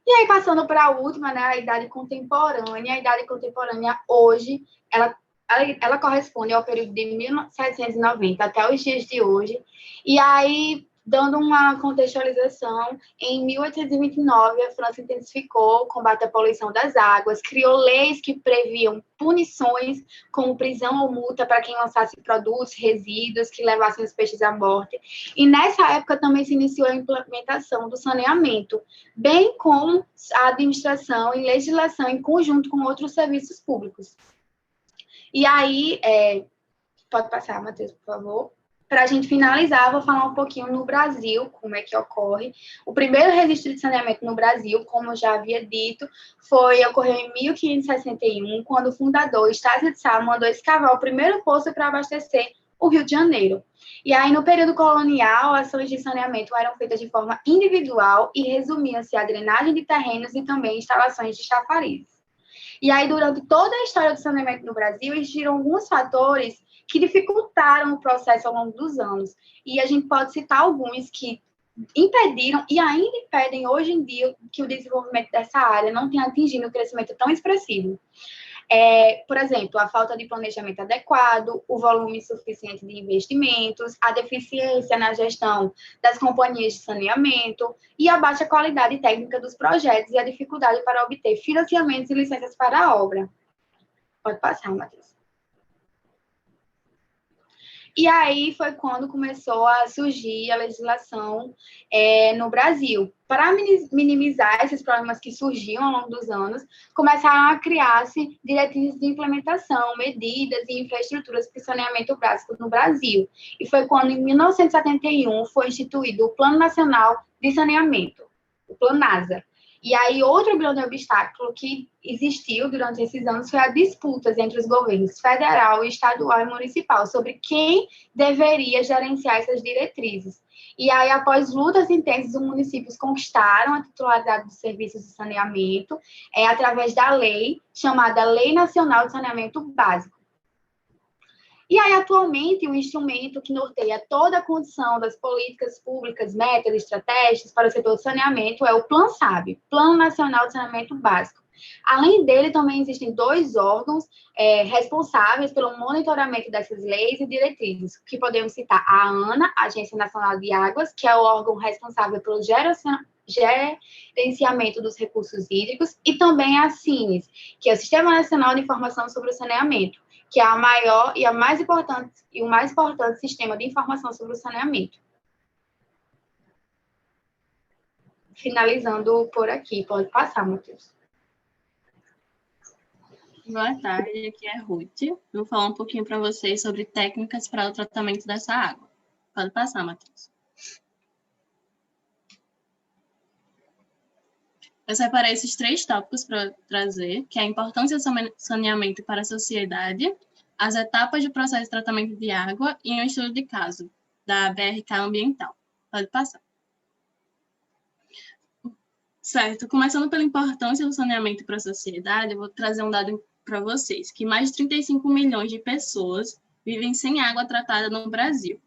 E aí, passando para a última, né, a Idade Contemporânea. A Idade Contemporânea, hoje, ela corresponde ao período de 1790 até os dias de hoje. E aí, dando uma contextualização, em 1829, a França intensificou o combate à poluição das águas, criou leis que previam punições, como prisão ou multa para quem lançasse produtos, resíduos que levassem os peixes à morte. E nessa época também se iniciou a implementação do saneamento, bem como a administração e legislação em conjunto com outros serviços públicos. E aí, pode passar, Matheus, por favor. Para a gente finalizar, vou falar um pouquinho no Brasil, como é que ocorre. O primeiro registro de saneamento no Brasil, como eu já havia dito, ocorreu em 1561, quando o fundador, Estácio de Sá, mandou escavar o primeiro poço para abastecer o Rio de Janeiro. E aí, no período colonial, ações de saneamento eram feitas de forma individual e resumiam-se a drenagem de terrenos e também instalações de chafarizes. E aí, durante toda a história do saneamento no Brasil, existiram alguns fatores que dificultaram o processo ao longo dos anos. E a gente pode citar alguns que impediram e ainda impedem hoje em dia que o desenvolvimento dessa área não tenha atingido um crescimento tão expressivo. Por exemplo, a falta de planejamento adequado, o volume insuficiente de investimentos, a deficiência na gestão das companhias de saneamento e a baixa qualidade técnica dos projetos e a dificuldade para obter financiamentos e licenças para a obra. Pode passar, Matheus. E aí foi quando começou a surgir a legislação no Brasil. Para minimizar esses problemas que surgiam ao longo dos anos, começaram a criar-se diretrizes de implementação, medidas e infraestruturas para o saneamento básico no Brasil. E foi quando, em 1971, foi instituído o Plano Nacional de Saneamento, o PLANASA. E aí, outro grande obstáculo que existiu durante esses anos foi a disputa entre os governos federal, estadual e municipal sobre quem deveria gerenciar essas diretrizes. E aí, após lutas intensas, os municípios conquistaram a titularidade dos serviços de saneamento através da lei chamada Lei Nacional de Saneamento Básico. E aí, atualmente, o instrumento que norteia toda a condição das políticas públicas, metas, estratégias para o setor de saneamento é o PLANSAB, Plano Nacional de Saneamento Básico. Além dele, também existem 2 órgãos responsáveis pelo monitoramento dessas leis e diretrizes, que podemos citar a ANA, Agência Nacional de Águas, que é o órgão responsável pelo Gerenciamento dos Recursos Hídricos, e também a SINES, que é o Sistema Nacional de Informação sobre o Saneamento, que é a maior e o mais importante sistema de informação sobre o saneamento. Finalizando por aqui, pode passar, Matheus. Boa tarde, aqui é Ruth. Vou falar um pouquinho para vocês sobre técnicas para o tratamento dessa água. Pode passar, Matheus. Eu separei esses 3 tópicos para trazer, que é a importância do saneamento para a sociedade, as etapas do processo de tratamento de água e um estudo de caso, da BRK Ambiental. Pode passar. Certo, começando pela importância do saneamento para a sociedade, eu vou trazer um dado para vocês, que mais de 35 milhões de pessoas vivem sem água tratada no Brasil.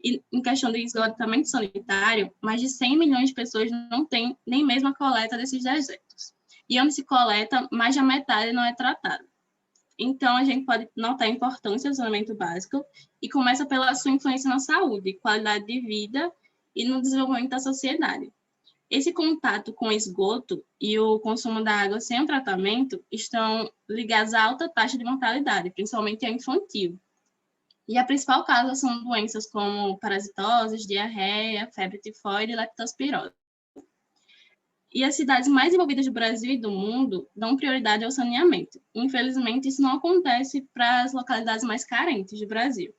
E em questão de esgotamento sanitário, mais de 100 milhões de pessoas não têm nem mesmo a coleta desses dejetos. E onde se coleta, mais da metade não é tratada. Então, a gente pode notar a importância do saneamento básico e começa pela sua influência na saúde, qualidade de vida e no desenvolvimento da sociedade. Esse contato com o esgoto e o consumo da água sem o tratamento estão ligados a alta taxa de mortalidade, principalmente a infantil. E a principal causa são doenças como parasitoses, diarreia, febre tifoide e leptospirose. E as cidades mais envolvidas do Brasil e do mundo dão prioridade ao saneamento. Infelizmente, isso não acontece para as localidades mais carentes do Brasil.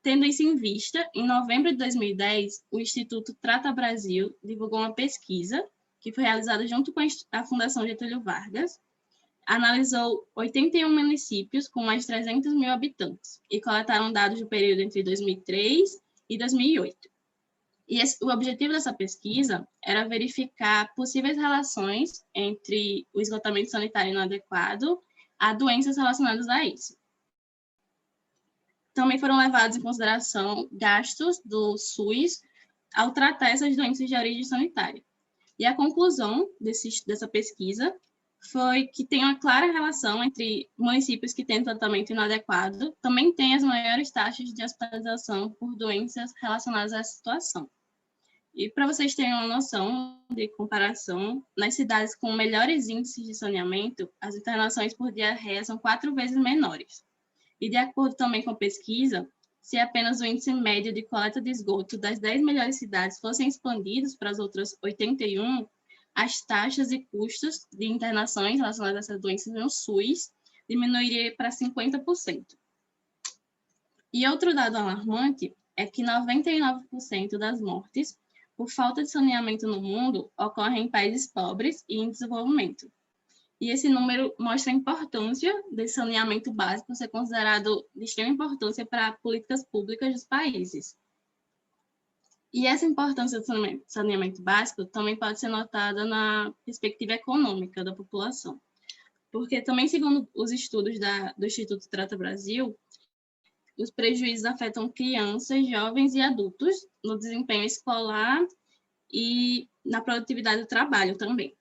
Tendo isso em vista, em novembro de 2010, o Instituto Trata Brasil divulgou uma pesquisa que foi realizada junto com a Fundação Getúlio Vargas, analisou 81 municípios com mais de 300 mil habitantes e coletaram dados do período entre 2003 e 2008. E o objetivo dessa pesquisa era verificar possíveis relações entre o esgotamento sanitário inadequado a doenças relacionadas a isso. Também foram levados em consideração gastos do SUS ao tratar essas doenças de origem sanitária. E a conclusão dessa pesquisa foi que tem uma clara relação entre municípios que têm tratamento inadequado, também têm as maiores taxas de hospitalização por doenças relacionadas a essa situação. E para vocês terem uma noção de comparação, nas cidades com melhores índices de saneamento, as internações por diarreia são 4 vezes menores. E de acordo também com a pesquisa, se apenas o índice médio de coleta de esgoto das 10 melhores cidades fossem expandidos para as outras 81, as taxas e custos de internações relacionadas a essas doenças no SUS diminuiria para 50%. E outro dado alarmante é que 99% das mortes por falta de saneamento no mundo ocorrem em países pobres e em desenvolvimento. E esse número mostra a importância desse saneamento básico ser considerado de extrema importância para políticas públicas dos países. E essa importância do saneamento básico também pode ser notada na perspectiva econômica da população. Porque também, segundo os estudos do Instituto Trata Brasil, os prejuízos afetam crianças, jovens e adultos no desempenho escolar e na produtividade do trabalho também.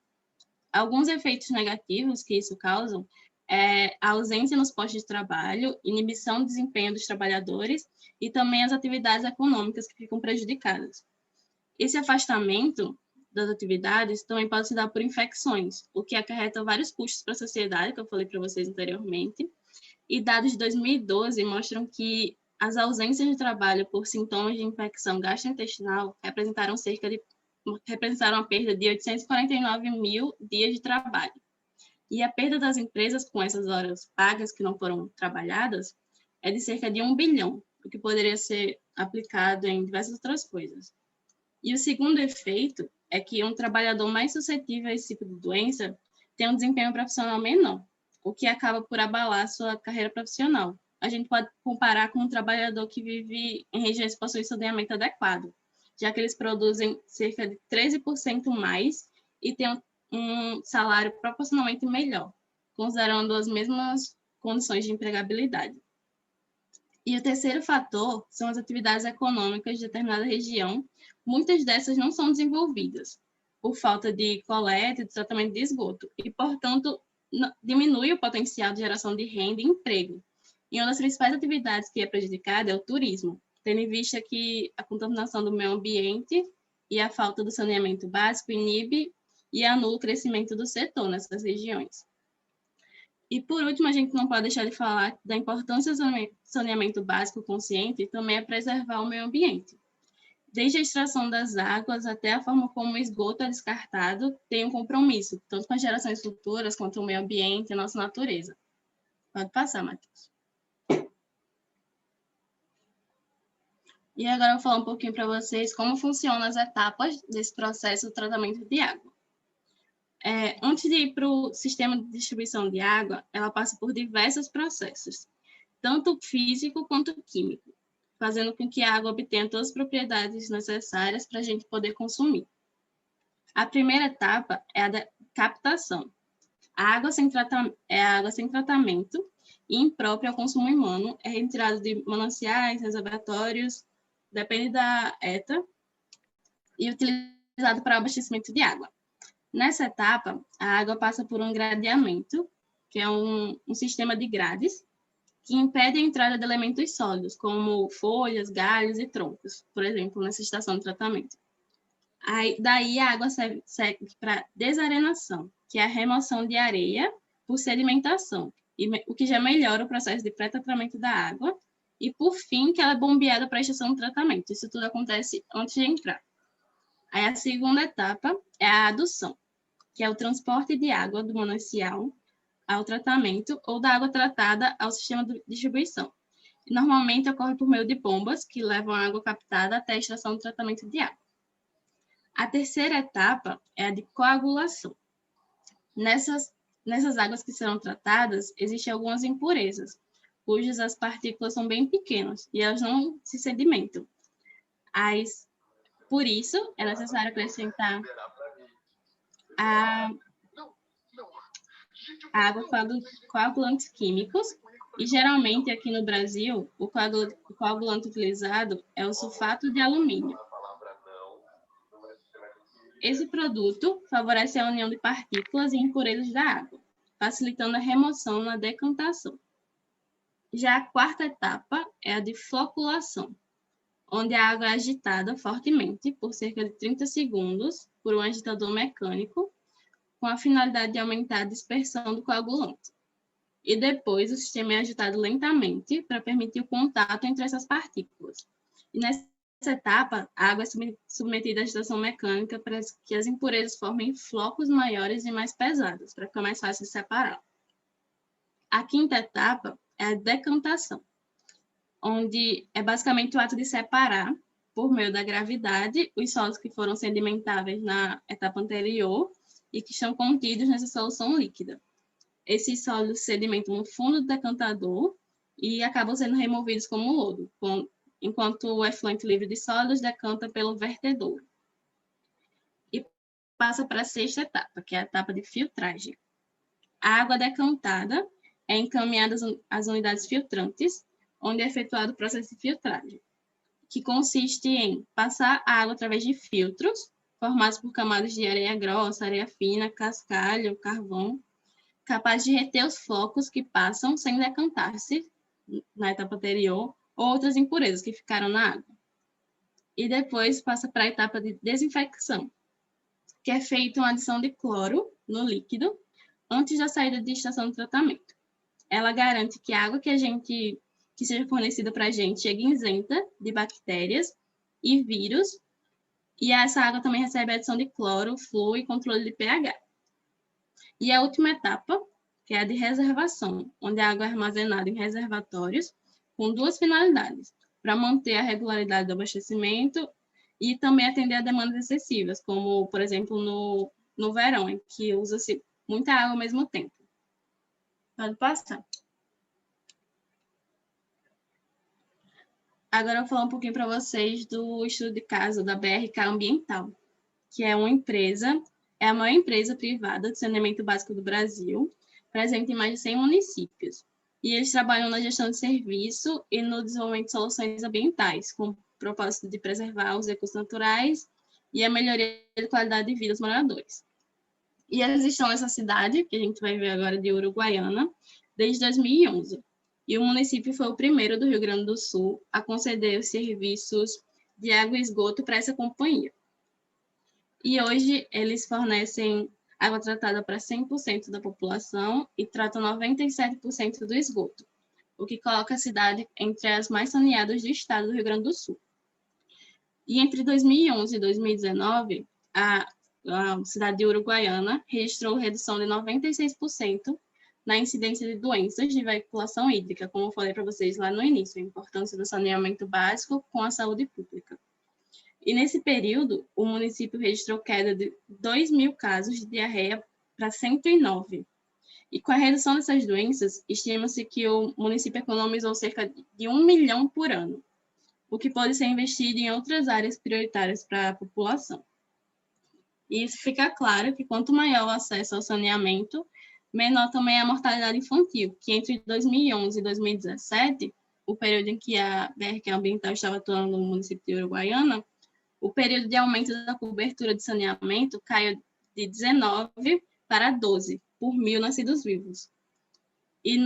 Alguns efeitos negativos que isso causa é a ausência nos postos de trabalho, inibição do desempenho dos trabalhadores e também as atividades econômicas que ficam prejudicadas. Esse afastamento das atividades também pode se dar por infecções, o que acarreta vários custos para a sociedade, que eu falei para vocês anteriormente, e dados de 2012 mostram que as ausências de trabalho por sintomas de infecção gastrointestinal representaram a perda de 849 mil dias de trabalho. E a perda das empresas com essas horas pagas que não foram trabalhadas é de cerca de 1 bilhão, o que poderia ser aplicado em diversas outras coisas. E o segundo efeito é que um trabalhador mais suscetível a esse tipo de doença tem um desempenho profissional menor, o que acaba por abalar sua carreira profissional. A gente pode comparar com um trabalhador que vive em regiões que possuem saneamento adequado, já que eles produzem cerca de 13% mais e têm um salário proporcionalmente melhor, considerando as mesmas condições de empregabilidade. E o terceiro fator são as atividades econômicas de determinada região. Muitas dessas não são desenvolvidas por falta de coleta e de tratamento de esgoto e, portanto, diminui o potencial de geração de renda e emprego. E uma das principais atividades que é prejudicada é o turismo, tendo em vista que a contaminação do meio ambiente e a falta do saneamento básico inibe e anula o crescimento do setor nessas regiões. E, por último, a gente não pode deixar de falar da importância do saneamento básico consciente também é preservar o meio ambiente. Desde a extração das águas até a forma como o esgoto é descartado, tem um compromisso, tanto com as gerações futuras quanto o meio ambiente e a nossa natureza. Pode passar, Matheus. E agora eu vou falar um pouquinho para vocês como funcionam as etapas desse processo de tratamento de água. Antes de ir para o sistema de distribuição de água, ela passa por diversos processos, tanto físico quanto químico, fazendo com que a água obtenha todas as propriedades necessárias para a gente poder consumir. A primeira etapa é a da captação. A água sem tratamento e imprópria ao consumo humano é retirada de mananciais, reservatórios, depende da ETA, e utilizado para abastecimento de água. Nessa etapa, a água passa por um gradeamento, que é um sistema de grades, que impede a entrada de elementos sólidos, como folhas, galhos e troncos, por exemplo, nessa estação de tratamento. Daí a água serve para desarenação, que é a remoção de areia por sedimentação, o que já melhora o processo de pré-tratamento da água, e, por fim, que ela é bombeada para a estação de tratamento. Isso tudo acontece antes de entrar. Aí a segunda etapa é a adução, que é o transporte de água do manancial ao tratamento ou da água tratada ao sistema de distribuição. Normalmente ocorre por meio de bombas que levam a água captada até a estação de tratamento de água. A terceira etapa é a de coagulação. Nessas águas que serão tratadas, existem algumas impurezas, cujas as partículas são bem pequenas e elas não se sedimentam. Por isso, é necessário acrescentar a água coagulantes químicos, e geralmente aqui no Brasil, o coagulante utilizado é o sulfato de alumínio. Esse produto favorece a união de partículas e impurezas da água, facilitando a remoção na decantação. Já a quarta etapa é a de floculação, onde a água é agitada fortemente por cerca de 30 segundos por um agitador mecânico, com a finalidade de aumentar a dispersão do coagulante. E depois o sistema é agitado lentamente para permitir o contato entre essas partículas. E nessa etapa, a água é submetida à agitação mecânica para que as impurezas formem flocos maiores e mais pesados, para ficar mais fácil de separar. A quinta etapa é a decantação, onde é basicamente o ato de separar, por meio da gravidade, os sólidos que foram sedimentáveis na etapa anterior e que estão contidos nessa solução líquida. Esses sólidos sedimentam no fundo do decantador e acabam sendo removidos como lodo, enquanto o efluente livre de sólidos decanta pelo vertedouro. E passa para a sexta etapa, que é a etapa de filtragem. A água decantada é encaminhada às unidades filtrantes, onde é efetuado o processo de filtragem, que consiste em passar a água através de filtros, formados por camadas de areia grossa, areia fina, cascalho, carvão, capazes de reter os flocos que passam sem decantar-se na etapa anterior, ou outras impurezas que ficaram na água. E depois passa para a etapa de desinfecção, que é feita uma adição de cloro no líquido antes da saída de estação de tratamento. Ela garante que a água que seja fornecida para a gente chegue isenta de bactérias e vírus, e essa água também recebe a adição de cloro, flúor e controle de pH. E a última etapa, que é a de reservação, onde a água é armazenada em reservatórios com duas finalidades: para manter a regularidade do abastecimento e também atender a demandas excessivas, como, por exemplo, no verão, em que usa-se muita água ao mesmo tempo. Pode passar. Agora eu vou falar um pouquinho para vocês do estudo de caso da BRK Ambiental, que é a maior empresa privada de saneamento básico do Brasil, presente em mais de 100 municípios. E eles trabalham na gestão de serviço e no desenvolvimento de soluções ambientais, com o propósito de preservar os recursos naturais e a melhoria da qualidade de vida dos moradores. E eles estão nessa cidade, que a gente vai ver agora, de Uruguaiana, desde 2011. E o município foi o primeiro do Rio Grande do Sul a conceder os serviços de água e esgoto para essa companhia. e hoje eles fornecem água tratada para 100% da população e tratam 97% do esgoto, o que coloca a cidade entre as mais saneadas do estado do Rio Grande do Sul. E entre 2011 e 2019, a cidade de Uruguaiana registrou redução de 96% na incidência de doenças de veiculação hídrica, como eu falei para vocês lá no início, a importância do saneamento básico com a saúde pública. E nesse período, o município registrou queda de 2.000 casos de diarreia para 109. E com a redução dessas doenças, estima-se que o município economizou cerca de 1 milhão por ano, o que pode ser investido em outras áreas prioritárias para a população. E isso fica claro que quanto maior o acesso ao saneamento, menor também a mortalidade infantil, que entre 2011 e 2017, o período em que a BRK Ambiental estava atuando no município de Uruguaiana, o período de aumento da cobertura de saneamento caiu de 19 para 12 por 1.000 nascidos vivos. E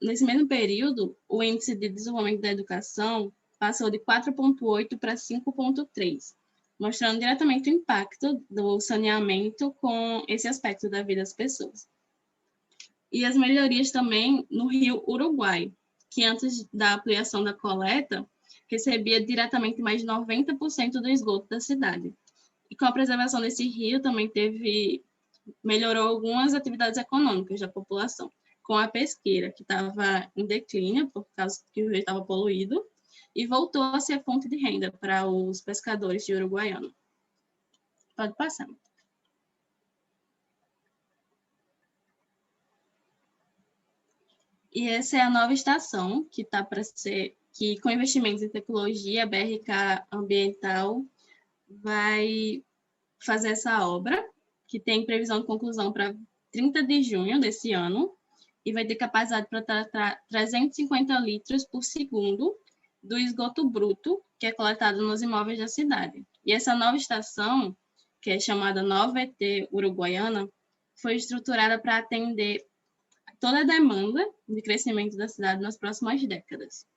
nesse mesmo período, o índice de desenvolvimento da educação passou de 4,8 para 5,3, mostrando diretamente o impacto do saneamento com esse aspecto da vida das pessoas. E as melhorias também no rio Uruguai, que antes da ampliação da coleta, recebia diretamente mais de 90% do esgoto da cidade. E com a preservação desse rio também melhorou algumas atividades econômicas da população, com a pesqueira, que estava em declínio por causa que o rio estava poluído, e voltou a ser fonte de renda para os pescadores de Uruguaiana. Pode passar. E essa é a nova estação que está para ser, que com investimentos em tecnologia, a BRK Ambiental vai fazer essa obra, que tem previsão de conclusão para 30 de junho desse ano, e vai ter capacidade para tratar 350 litros por segundo do esgoto bruto, que é coletado nos imóveis da cidade. E essa nova estação, que é chamada Nova ET Uruguaiana, foi estruturada para atender toda a demanda de crescimento da cidade nas próximas décadas.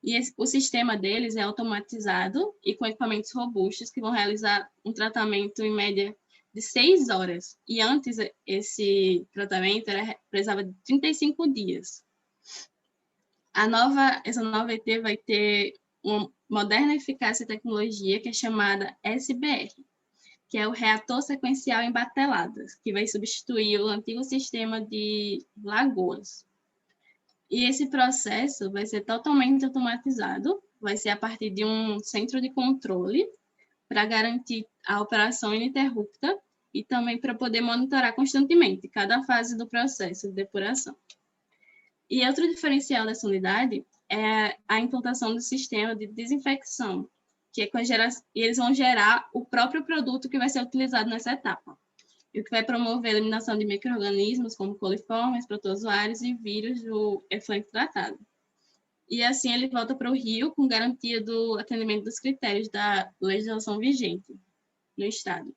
E o sistema deles é automatizado e com equipamentos robustos que vão realizar um tratamento em média de 6 horas. E antes, esse tratamento precisava de 35 dias. Essa nova ET vai ter uma moderna eficácia e tecnologia que é chamada SBR, que é o reator sequencial em bateladas, que vai substituir o antigo sistema de lagoas. E esse processo vai ser totalmente automatizado, vai ser a partir de um centro de controle para garantir a operação ininterrupta e também para poder monitorar constantemente cada fase do processo de depuração. E outro diferencial dessa unidade é a implantação do sistema de desinfecção, que é e eles vão gerar o próprio produto que vai ser utilizado nessa etapa, e o que vai promover a eliminação de micro-organismos como coliformes, protozoários e vírus do efluente tratado. E assim ele volta para o rio com garantia do atendimento dos critérios da legislação vigente no estado.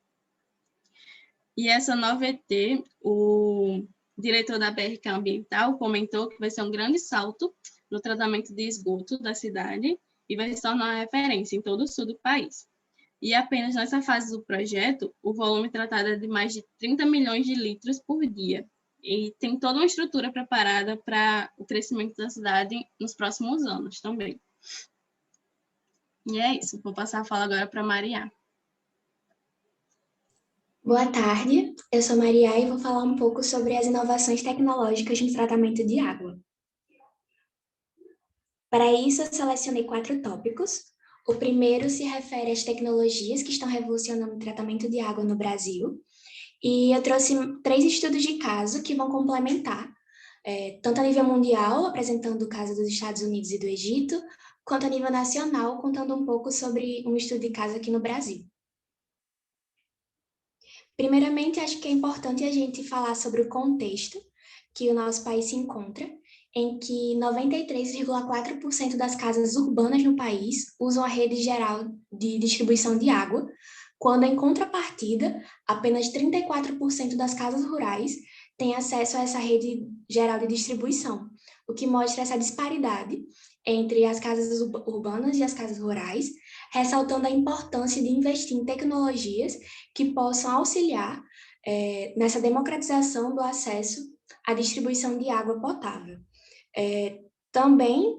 E essa nova ET, o diretor da BRK Ambiental comentou que vai ser um grande salto no tratamento de esgoto da cidade e vai se tornar uma referência em todo o sul do país. E apenas nessa fase do projeto, o volume tratado é de mais de 30 milhões de litros por dia. E tem toda uma estrutura preparada para o crescimento da cidade nos próximos anos também. E é isso, vou passar a fala agora para a Maria. Boa tarde, eu sou Maria e vou falar um pouco sobre as inovações tecnológicas no tratamento de água. Para isso, eu selecionei 4 tópicos. O primeiro se refere às tecnologias que estão revolucionando o tratamento de água no Brasil. E eu trouxe 3 estudos de caso que vão complementar, tanto a nível mundial, apresentando o caso dos Estados Unidos e do Egito, quanto a nível nacional, contando um pouco sobre um estudo de caso aqui no Brasil. Primeiramente, acho que é importante a gente falar sobre o contexto que o nosso país se encontra, em que 93,4% das casas urbanas no país usam a rede geral de distribuição de água, quando, em contrapartida, apenas 34% das casas rurais têm acesso a essa rede geral de distribuição, o que mostra essa disparidade entre as casas urbanas e as casas rurais, ressaltando a importância de investir em tecnologias que possam auxiliar nessa democratização do acesso à distribuição de água potável. Também,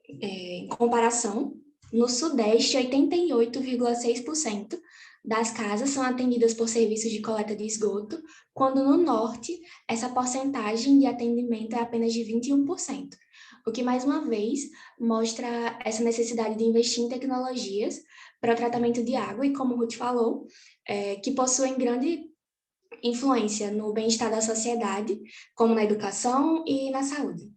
em comparação, no Sudeste, 88,6% das casas são atendidas por serviços de coleta de esgoto, quando no Norte, essa porcentagem de atendimento é apenas de 21%, o que, mais uma vez, mostra essa necessidade de investir em tecnologias para o tratamento de água e, como o Ruth falou, que possuem grande influência no bem-estar da sociedade, como na educação e na saúde.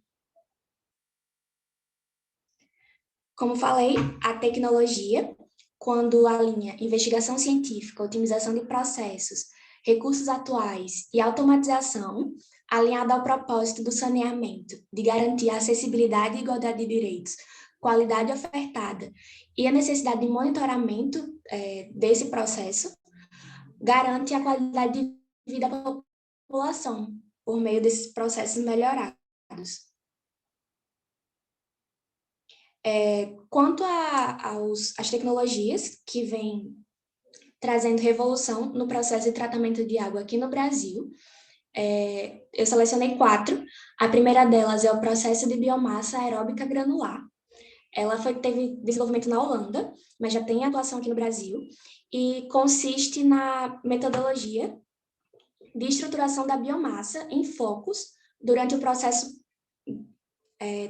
Como falei, a tecnologia, quando alinha investigação científica, otimização de processos, recursos atuais e automatização, alinhada ao propósito do saneamento, de garantir a acessibilidade e igualdade de direitos, qualidade ofertada e a necessidade de monitoramento desse processo, garante a qualidade de vida da população, por meio desses processos melhorados. Quanto às tecnologias que vêm trazendo revolução no processo de tratamento de água aqui no Brasil, eu selecionei 4. A primeira delas é o processo de biomassa aeróbica granular. Ela teve desenvolvimento na Holanda, mas já tem atuação aqui no Brasil, e consiste na metodologia de estruturação da biomassa em flocos durante o processo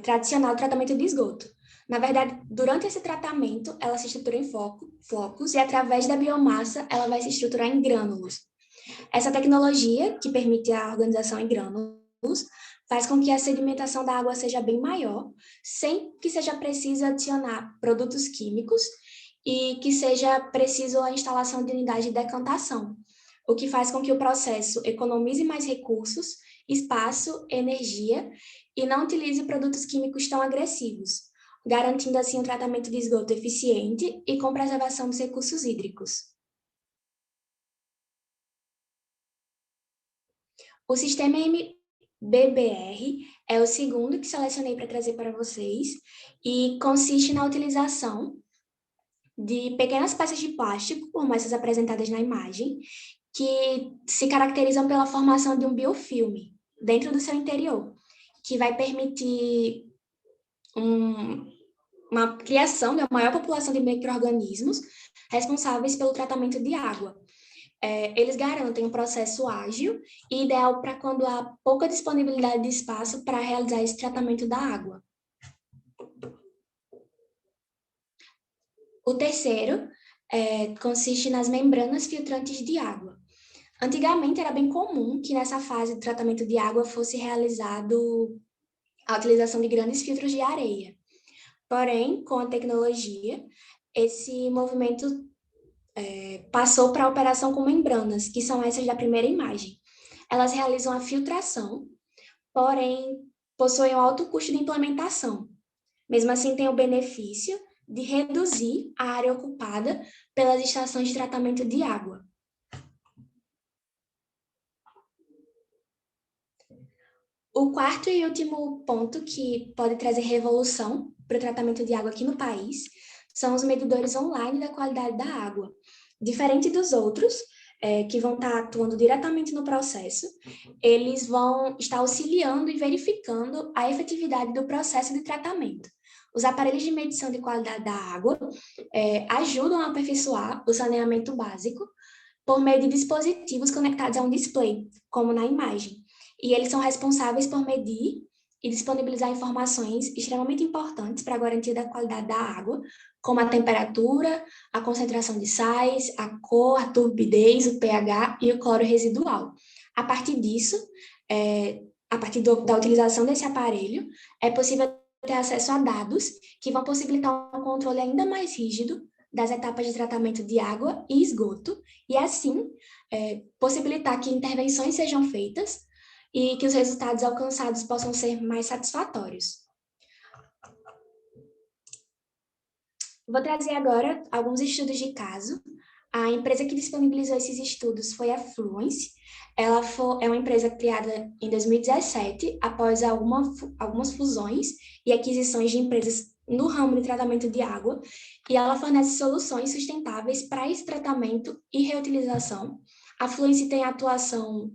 tradicional de tratamento de esgoto. Na verdade, durante esse tratamento, ela se estrutura em flocos e, através da biomassa, ela vai se estruturar em grânulos. Essa tecnologia, que permite a organização em grânulos, faz com que a sedimentação da água seja bem maior, sem que seja preciso adicionar produtos químicos e que seja preciso a instalação de unidade de decantação, o que faz com que o processo economize mais recursos, espaço, energia e não utilize produtos químicos tão agressivos, garantindo assim um tratamento de esgoto eficiente e com preservação dos recursos hídricos. O sistema MBBR é o segundo que selecionei para trazer para vocês e consiste na utilização de pequenas peças de plástico, como essas apresentadas na imagem, que se caracterizam pela formação de um biofilme dentro do seu interior, que vai permitir uma criação da maior população de micro-organismos responsáveis pelo tratamento de água. Eles garantem um processo ágil e ideal para quando há pouca disponibilidade de espaço para realizar esse tratamento da água. O terceiro consiste nas membranas filtrantes de água. Antigamente era bem comum que nessa fase de tratamento de água fosse realizado a utilização de grandes filtros de areia. Porém, com a tecnologia, esse movimento passou para a operação com membranas, que são essas da primeira imagem. Elas realizam a filtração, porém possuem um alto custo de implementação. Mesmo assim, tem o benefício de reduzir a área ocupada pelas estações de tratamento de água. O quarto e último ponto que pode trazer revolução para o tratamento de água aqui no país são os medidores online da qualidade da água. Diferente dos outros, que vão estar atuando diretamente no processo, eles vão estar auxiliando e verificando a efetividade do processo de tratamento. Os aparelhos de medição de qualidade da água ajudam a aperfeiçoar o saneamento básico por meio de dispositivos conectados a um display, como na imagem. E eles são responsáveis por medir e disponibilizar informações extremamente importantes para a garantia da qualidade da água, como a temperatura, a concentração de sais, a cor, a turbidez, o pH e o cloro residual. A partir disso, a partir da utilização desse aparelho, é possível ter acesso a dados que vão possibilitar um controle ainda mais rígido das etapas de tratamento de água e esgoto, e assim possibilitar que intervenções sejam feitas e que os resultados alcançados possam ser mais satisfatórios. Vou trazer agora alguns estudos de caso A empresa que disponibilizou esses estudos foi a Fluence. Ela é uma empresa criada em 2017, após algumas fusões e aquisições de empresas no ramo de tratamento de água, e ela fornece soluções sustentáveis para esse tratamento e reutilização. A Fluence tem atuação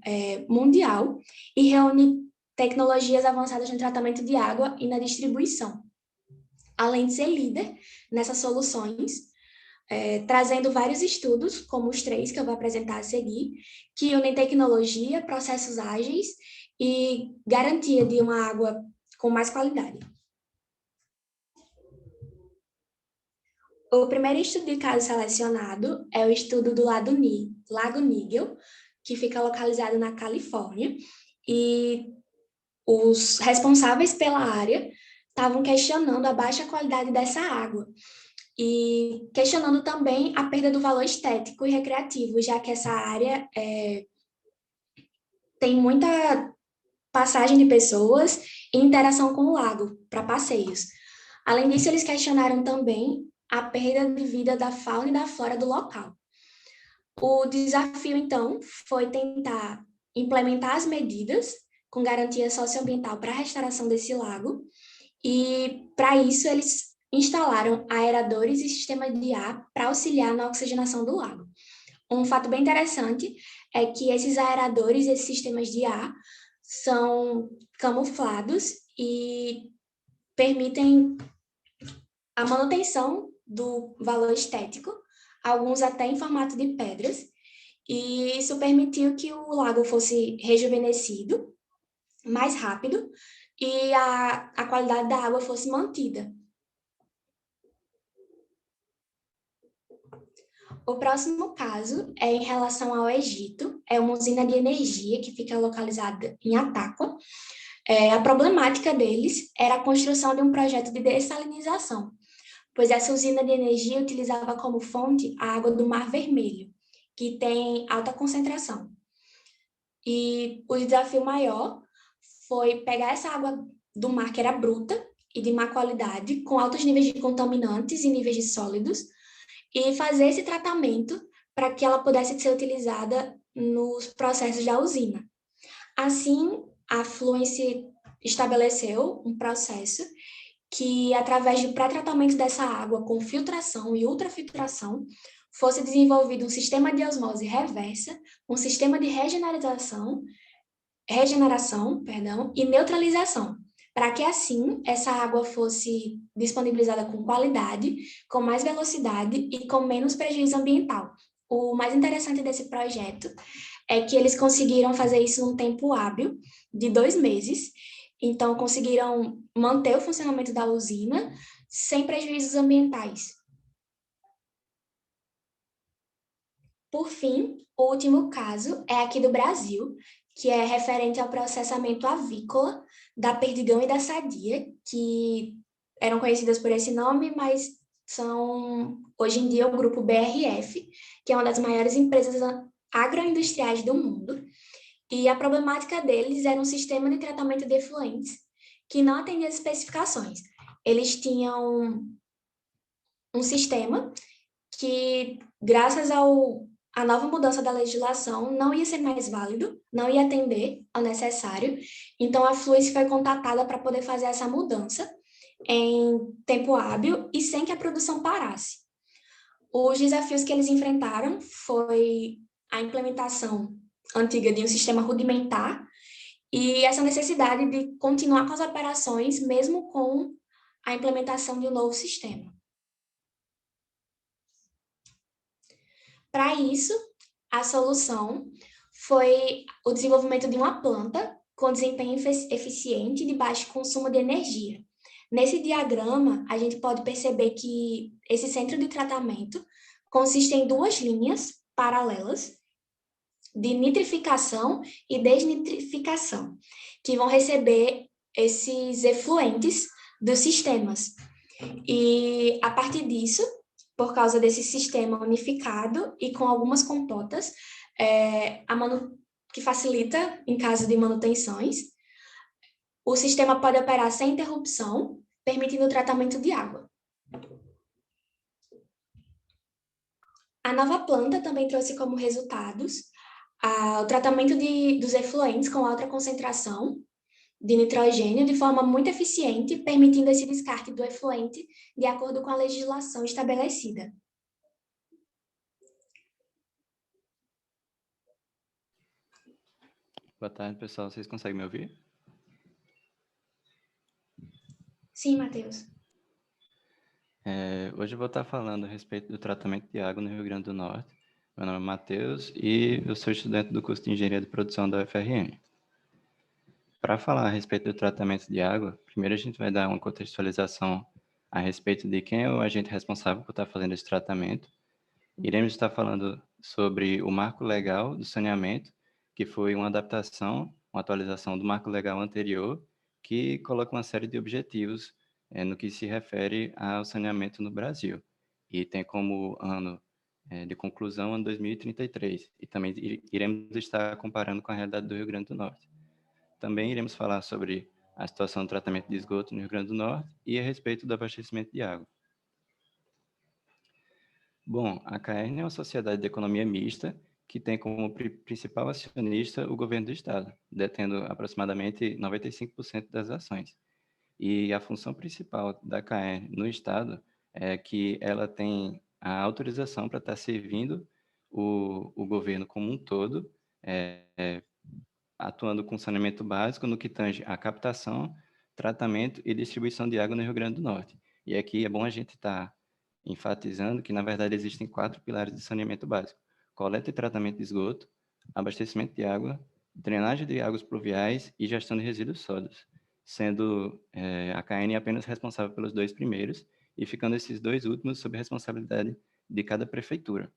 mundial e reúne tecnologias avançadas no tratamento de água e na distribuição, além de ser líder nessas soluções, trazendo vários estudos, como os 3 que eu vou apresentar a seguir, que unem tecnologia, processos ágeis e garantia de uma água com mais qualidade. O primeiro estudo de caso selecionado é o estudo do Lago Nigel, que fica localizado na Califórnia, e os responsáveis pela área estavam questionando a baixa qualidade dessa água e questionando também a perda do valor estético e recreativo, já que essa área tem muita passagem de pessoas e interação com o lago para passeios. Além disso, eles questionaram também a perda de vida da fauna e da flora do local. O desafio, então, foi tentar implementar as medidas com garantia socioambiental para a restauração desse lago, e, para isso, eles instalaram aeradores e sistemas de ar para auxiliar na oxigenação do lago. Um fato bem interessante é que esses aeradores, esses sistemas de ar, são camuflados e permitem a manutenção do valor estético, alguns até em formato de pedras, e isso permitiu que o lago fosse rejuvenescido mais rápido e a qualidade da água fosse mantida. O próximo caso é em relação ao Egito, é uma usina de energia que fica localizada em Ataqua. A problemática deles era a construção de um projeto de dessalinização, pois essa usina de energia utilizava como fonte a água do Mar Vermelho, que tem alta concentração. E o desafio maior foi pegar essa água do mar, que era bruta e de má qualidade, com altos níveis de contaminantes e níveis de sólidos, e fazer esse tratamento para que ela pudesse ser utilizada nos processos da usina. Assim, a Fluence estabeleceu um processo que, através do pré-tratamento dessa água com filtração e ultrafiltração, fosse desenvolvido um sistema de osmose reversa, um sistema de regeneração e neutralização, para que assim essa água fosse disponibilizada com qualidade, com mais velocidade e com menos prejuízo ambiental. O mais interessante desse projeto é que eles conseguiram fazer isso num tempo hábil de 2 meses, então conseguiram manter o funcionamento da usina sem prejuízos ambientais. Por fim, o último caso é aqui do Brasil, que é referente ao processamento avícola da Perdigão e da Sadia, que eram conhecidas por esse nome, mas são, hoje em dia, o grupo BRF, que é uma das maiores empresas agroindustriais do mundo, e a problemática deles era um sistema de tratamento de efluentes que não atendia às especificações. Eles tinham um sistema que, graças à nova mudança da legislação, não ia ser mais válido, não ia atender ao necessário, então a Fluence foi contatada para poder fazer essa mudança em tempo hábil e sem que a produção parasse. Os desafios que eles enfrentaram foi a implementação antiga de um sistema rudimentar e essa necessidade de continuar com as operações mesmo com a implementação de um novo sistema. Para isso, a solução foi o desenvolvimento de uma planta com desempenho eficiente e de baixo consumo de energia. Nesse diagrama, a gente pode perceber que esse centro de tratamento consiste em 2 linhas paralelas de nitrificação e desnitrificação, que vão receber esses efluentes dos sistemas. E, a partir disso, por causa desse sistema unificado e com algumas compotas, que facilita em caso de manutenções, o sistema pode operar sem interrupção, permitindo o tratamento de água. A nova planta também trouxe como resultados o tratamento dos efluentes com alta concentração de nitrogênio de forma muito eficiente, permitindo esse descarte do efluente de acordo com a legislação estabelecida. Boa tarde, pessoal. Vocês conseguem me ouvir? Sim, Matheus. Hoje eu vou estar falando a respeito do tratamento de água no Rio Grande do Norte. Meu nome é Matheus e eu sou estudante do curso de Engenharia de Produção da UFRN. Para falar a respeito do tratamento de água, primeiro a gente vai dar uma contextualização a respeito de quem é o agente responsável por estar fazendo esse tratamento. Iremos estar falando sobre o marco legal do saneamento, que foi uma adaptação, uma atualização do marco legal anterior, que coloca uma série de objetivos no que se refere ao saneamento no Brasil. E tem como ano de conclusão ano 2033. E também iremos estar comparando com a realidade do Rio Grande do Norte. Também iremos falar sobre a situação do tratamento de esgoto no Rio Grande do Norte e a respeito do abastecimento de água. Bom, a CAERN é uma sociedade de economia mista que tem como principal acionista o governo do estado, detendo aproximadamente 95% das ações. E a função principal da CAERN no estado é que ela tem a autorização para estar servindo o governo como um todo, atuando com saneamento básico no que tange a captação, tratamento e distribuição de água no Rio Grande do Norte. E aqui é bom a gente estar enfatizando que, na verdade, existem 4 pilares de saneamento básico: coleta e tratamento de esgoto, abastecimento de água, drenagem de águas pluviais e gestão de resíduos sólidos, sendo a CAERN apenas responsável pelos 2 primeiros e ficando esses 2 últimos sob responsabilidade de cada prefeitura.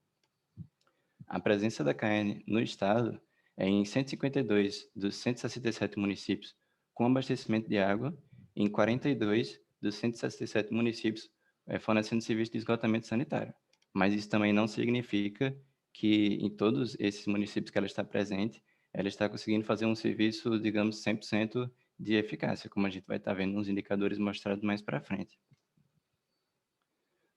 A presença da CAERN no estado é em 152 dos 167 municípios com abastecimento de água, em 42 dos 167 municípios fornecendo serviço de esgotamento sanitário. Mas isso também não significa que em todos esses municípios que ela está presente, ela está conseguindo fazer um serviço, digamos, 100% de eficácia, como a gente vai estar vendo nos indicadores mostrados mais para frente.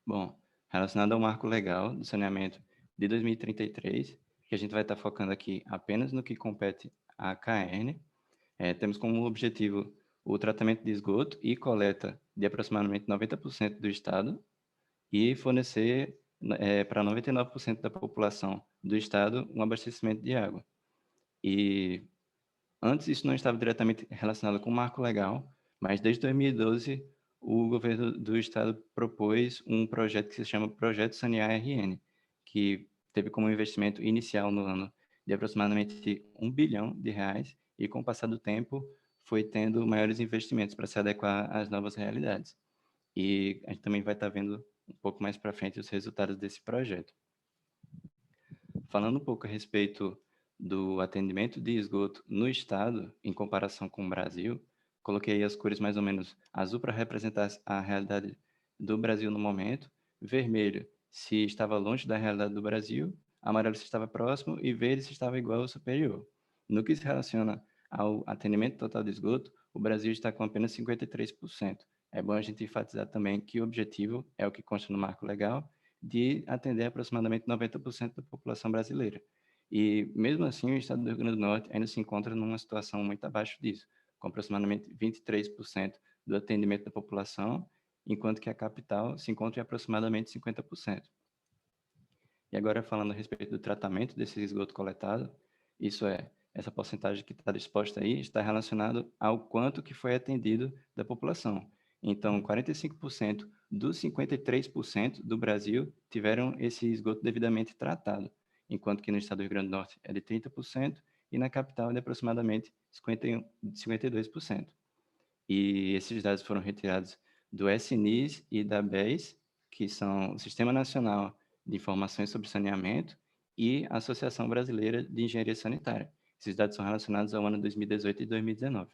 Bom, relacionado ao marco legal do saneamento de 2033, que a gente vai estar focando aqui apenas no que compete à CAERN, temos como objetivo o tratamento de esgoto e coleta de aproximadamente 90% do estado e fornecer para 99% da população do estado um abastecimento de água. E antes isso não estava diretamente relacionado com o marco legal, mas desde 2012 o governo do estado propôs um projeto que se chama Projeto Sanear RN, que teve como investimento inicial no ano de aproximadamente R$ 1 bilhão e com o passar do tempo foi tendo maiores investimentos para se adequar às novas realidades. E a gente também vai estar vendo um pouco mais para frente os resultados desse projeto. Falando um pouco a respeito do atendimento de esgoto no estado, em comparação com o Brasil, coloquei as cores mais ou menos azul para representar a realidade do Brasil no momento, vermelho se estava longe da realidade do Brasil, amarelo se estava próximo e verde se estava igual ou superior. No que se relaciona ao atendimento total de esgoto, o Brasil está com apenas 53%. É bom a gente enfatizar também que o objetivo é o que consta no marco legal, de atender aproximadamente 90% da população brasileira. E, mesmo assim, o estado do Rio Grande do Norte ainda se encontra numa situação muito abaixo disso, com aproximadamente 23% do atendimento da população, enquanto que a capital se encontra em aproximadamente 50%. E agora, falando a respeito do tratamento desse esgoto coletado, isso é, essa porcentagem que está disposta aí está relacionado ao quanto que foi atendido da população. Então, 45% dos 53% do Brasil tiveram esse esgoto devidamente tratado, enquanto que no estado do Rio Grande do Norte é de 30% e na capital é de aproximadamente 52%. E esses dados foram retirados do SNIS e da BES, que são o Sistema Nacional de Informações sobre Saneamento e a Associação Brasileira de Engenharia Sanitária. Esses dados são relacionados ao ano 2018 e 2019.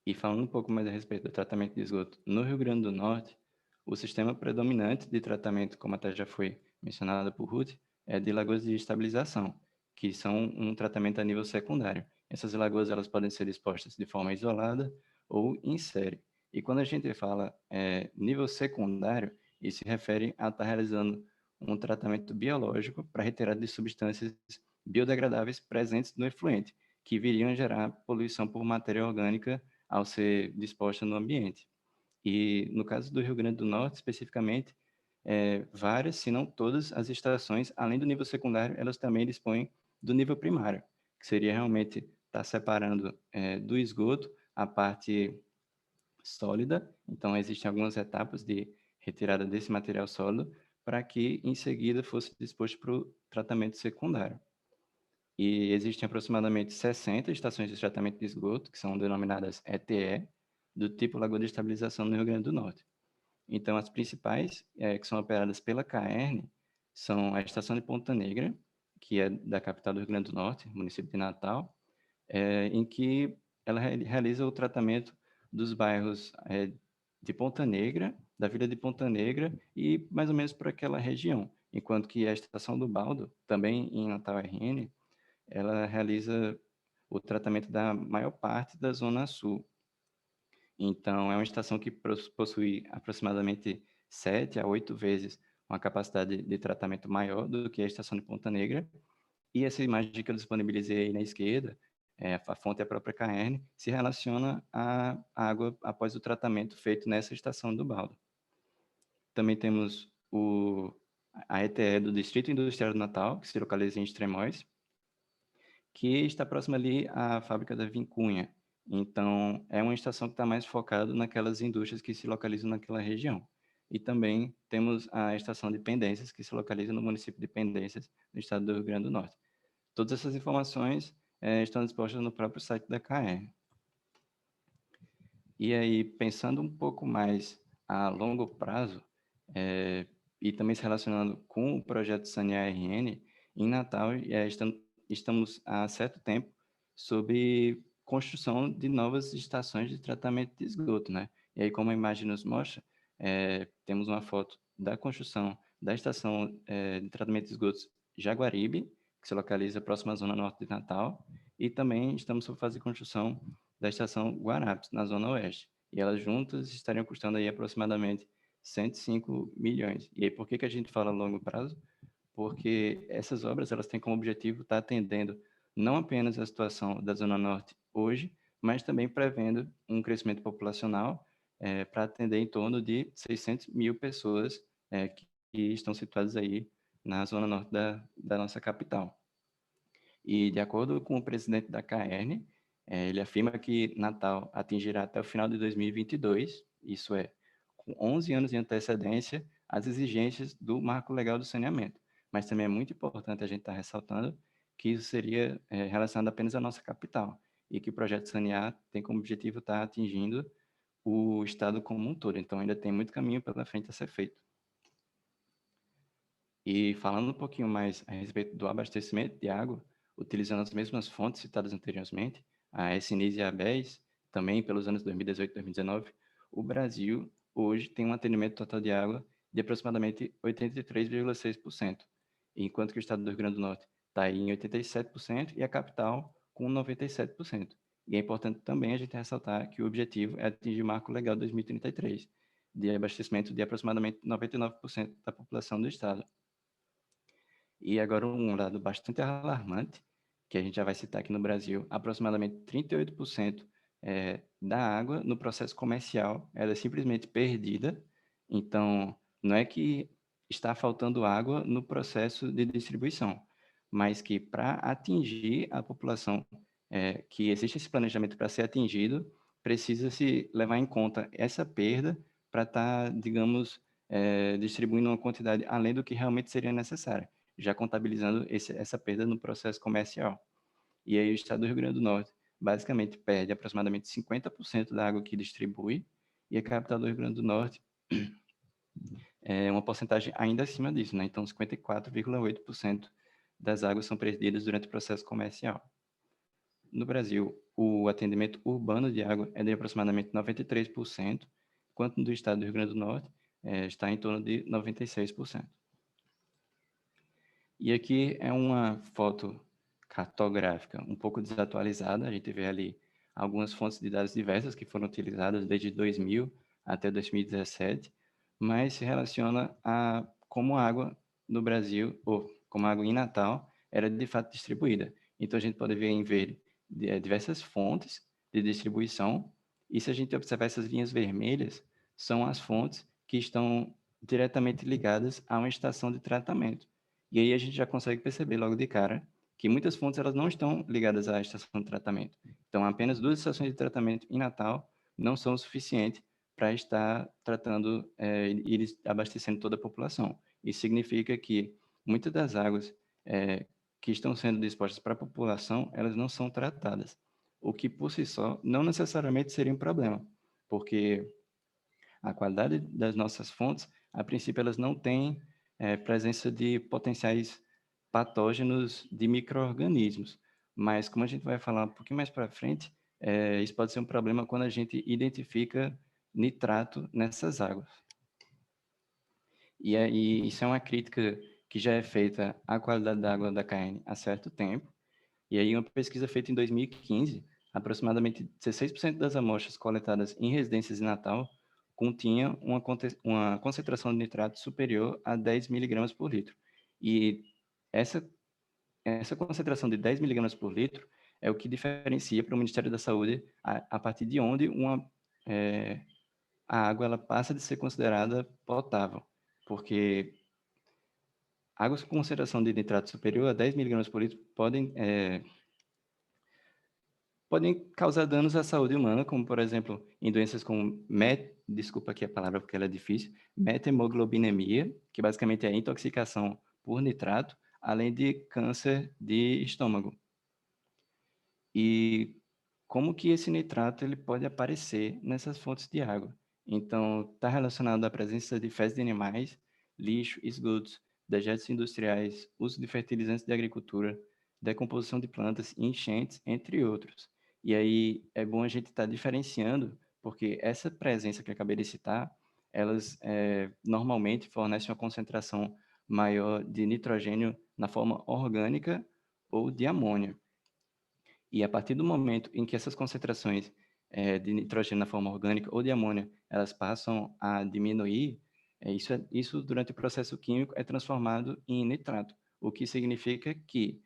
E falando um pouco mais a respeito do tratamento de esgoto no Rio Grande do Norte, o sistema predominante de tratamento, como até já foi mencionado por Ruth, é de lagoas de estabilização, que são um tratamento a nível secundário. Essas lagoas elas podem ser dispostas de forma isolada ou em série. E quando a gente fala nível secundário, e se refere a estar realizando um tratamento biológico para retirada de substâncias biodegradáveis presentes no efluente, que viriam gerar poluição por matéria orgânica ao ser disposta no ambiente. E no caso do Rio Grande do Norte, especificamente, várias, se não todas, as estações, além do nível secundário, elas também dispõem do nível primário, que seria realmente estar separando do esgoto a parte sólida. Então, existem algumas etapas de retirada desse material sólido para que, em seguida, fosse disposto para o tratamento secundário. E existem aproximadamente 60 estações de tratamento de esgoto, que são denominadas ETE, do tipo Lagoa de Estabilização no Rio Grande do Norte. Então, as principais, que são operadas pela CAERN, são a Estação de Ponta Negra, que é da capital do Rio Grande do Norte, município de Natal, em que ela realiza o tratamento dos bairros de Ponta Negra, da Vila de Ponta Negra e mais ou menos por aquela região, enquanto que a Estação do Baldo, também em Natal RN, ela realiza o tratamento da maior parte da Zona Sul. Então, é uma estação que possui aproximadamente 7 a 8 vezes uma capacidade de tratamento maior do que a estação de Ponta Negra. E essa imagem que eu disponibilizei aí na esquerda, a fonte é a própria CAERN, se relaciona à água após o tratamento feito nessa estação do Baldo. Também temos a ETE do Distrito Industrial do Natal, que se localiza em Extremóis, que está próxima ali à fábrica da Vincunha. Então, é uma estação que está mais focada naquelas indústrias que se localizam naquela região. E também temos a estação de Pendências, que se localiza no município de Pendências, no estado do Rio Grande do Norte. Todas essas informações estão dispostas no próprio site da CAERN. E aí, pensando um pouco mais a longo prazo, e também se relacionando com o projeto Sanear RN, em Natal estamos há certo tempo sobre construção de novas estações de tratamento de esgoto, né? E aí, como a imagem nos mostra, temos uma foto da construção da estação de tratamento de esgotos Jaguaribe, que se localiza próximo à zona norte de Natal, e também estamos sobre fase de construção da estação Guarapes, na zona oeste. E elas juntas estariam custando aí aproximadamente 105 milhões. E aí, por que a gente fala a longo prazo? Porque essas obras elas têm como objetivo estar atendendo não apenas a situação da Zona Norte hoje, mas também prevendo um crescimento populacional para atender em torno de 600 mil pessoas que estão situadas aí na Zona Norte da nossa capital. E, de acordo com o presidente da CAERN, ele afirma que Natal atingirá até o final de 2022, isso é, com 11 anos de antecedência, as exigências do Marco Legal do Saneamento. Mas também é muito importante a gente estar ressaltando que isso seria relacionado apenas à nossa capital e que o projeto Sanear tem como objetivo estar atingindo o estado como um todo. Então, ainda tem muito caminho pela frente a ser feito. E falando um pouquinho mais a respeito do abastecimento de água, utilizando as mesmas fontes citadas anteriormente, a SNIS e a ABES, também pelos anos 2018 e 2019, o Brasil hoje tem um atendimento total de água de aproximadamente 83,6%, enquanto que o estado do Rio Grande do Norte está em 87% e a capital com 97%. E é importante também a gente ressaltar que o objetivo é atingir o Marco Legal 2033, de abastecimento de aproximadamente 99% da população do estado. E agora um dado bastante alarmante, que a gente já vai citar aqui no Brasil, aproximadamente 38% da água no processo comercial ela é simplesmente perdida. Então, não é que está faltando água no processo de distribuição, mas que para atingir a população, que existe esse planejamento para ser atingido, precisa-se levar em conta essa perda para estar, digamos, distribuindo uma quantidade além do que realmente seria necessária, já contabilizando essa perda no processo comercial. E aí o estado do Rio Grande do Norte basicamente perde aproximadamente 50% da água que distribui, e a capital do Rio Grande do Norte é uma porcentagem ainda acima disso, né? Então 54,8% das águas são perdidas durante o processo comercial. No Brasil, o atendimento urbano de água é de aproximadamente 93%, enquanto no estado do Rio Grande do Norte está em torno de 96%. E aqui é uma foto cartográfica um pouco desatualizada. A gente vê ali algumas fontes de dados diversas que foram utilizadas desde 2000 até 2017, mas se relaciona a como a água no Brasil, ou como a água em Natal, era de fato distribuída. Então, a gente pode ver em verde diversas fontes de distribuição, e se a gente observar essas linhas vermelhas, são as fontes que estão diretamente ligadas a uma estação de tratamento. E aí a gente já consegue perceber logo de cara que muitas fontes elas não estão ligadas à estação de tratamento. Então, apenas 2 estações de tratamento em Natal não são o suficiente para estar tratando e abastecendo toda a população. Isso significa que muitas das águas que estão sendo dispostas para a população, elas não são tratadas, o que por si só não necessariamente seria um problema, porque a qualidade das nossas fontes, a princípio, elas não têm presença de potenciais patógenos de micro-organismos, mas como a gente vai falar um pouquinho mais para frente, isso pode ser um problema quando a gente identifica nitrato nessas águas. E aí, isso é uma crítica que já é feita à qualidade da água da KN há certo tempo. E aí, uma pesquisa feita em 2015, aproximadamente 16% das amostras coletadas em residências em Natal continham uma concentração de nitrato superior a 10 miligramas por litro. E essa concentração de 10 miligramas por litro é o que diferencia para o Ministério da Saúde a partir de onde a água ela passa de ser considerada potável, porque águas com concentração de nitrato superior a 10 miligramas por litro podem causar danos à saúde humana, como, por exemplo, em doenças como desculpa aqui a palavra porque ela é difícil, metemoglobinemia, que basicamente é a intoxicação por nitrato, além de câncer de estômago. E como que esse nitrato ele pode aparecer nessas fontes de água? Então, está relacionado à presença de fezes de animais, lixo, esgotos, dejetos industriais, uso de fertilizantes de agricultura, decomposição de plantas, enchentes, entre outros. E aí é bom a gente estar diferenciando, porque essa presença que eu acabei de citar, elas normalmente fornecem uma concentração maior de nitrogênio na forma orgânica ou de amônio. E a partir do momento em que essas concentrações de nitrogênio na forma orgânica ou de amônia, elas passam a diminuir, isso durante o processo químico é transformado em nitrato, o que significa que,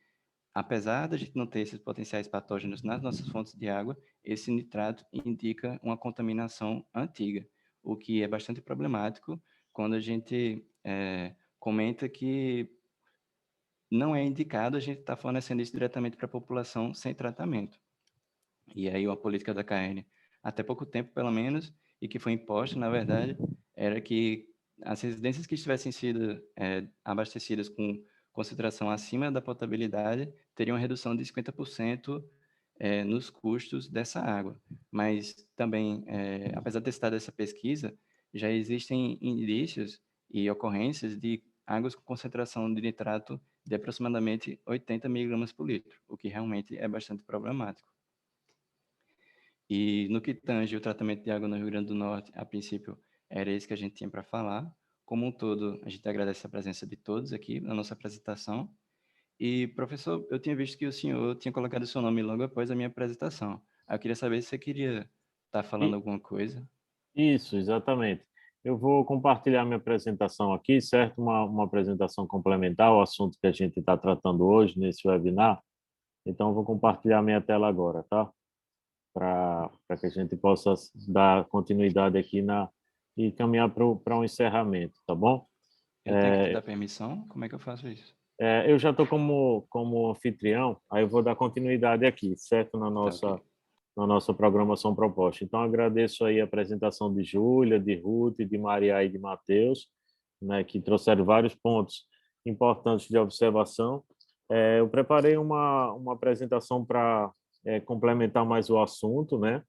apesar da gente não ter esses potenciais patógenos nas nossas fontes de água, esse nitrato indica uma contaminação antiga, o que é bastante problemático quando a gente comenta que não é indicado a gente estar fornecendo isso diretamente para a população sem tratamento. E aí a política da KN, até pouco tempo pelo menos, e que foi imposta, na verdade, era que as residências que estivessem sido abastecidas com concentração acima da potabilidade teriam uma redução de 50% nos custos dessa água. Mas também, apesar de ter estado essa pesquisa, já existem indícios e ocorrências de águas com concentração de nitrato de aproximadamente 80 miligramas por litro, o que realmente é bastante problemático. E no que tange o tratamento de água no Rio Grande do Norte, a princípio era isso que a gente tinha para falar. Como um todo, a gente agradece a presença de todos aqui na nossa apresentação. E, professor, eu tinha visto que o senhor tinha colocado o seu nome logo após a minha apresentação. Eu queria saber se você queria estar falando alguma coisa. Isso, exatamente. Eu vou compartilhar minha apresentação aqui, certo? Uma apresentação complementar ao assunto que a gente está tratando hoje nesse webinar. Então, eu vou compartilhar minha tela agora, tá? Para que a gente possa dar continuidade aqui e caminhar para um encerramento, tá bom? Eu tenho que te dar permissão? Como é que eu faço isso? Eu já estou como anfitrião, aí eu vou dar continuidade aqui, certo? Na nossa programação proposta. Então, agradeço aí a apresentação de Júlia, de Ruth, de Maria e de Matheus, né, que trouxeram vários pontos importantes de observação. Eu preparei uma apresentação para complementar mais o assunto, né,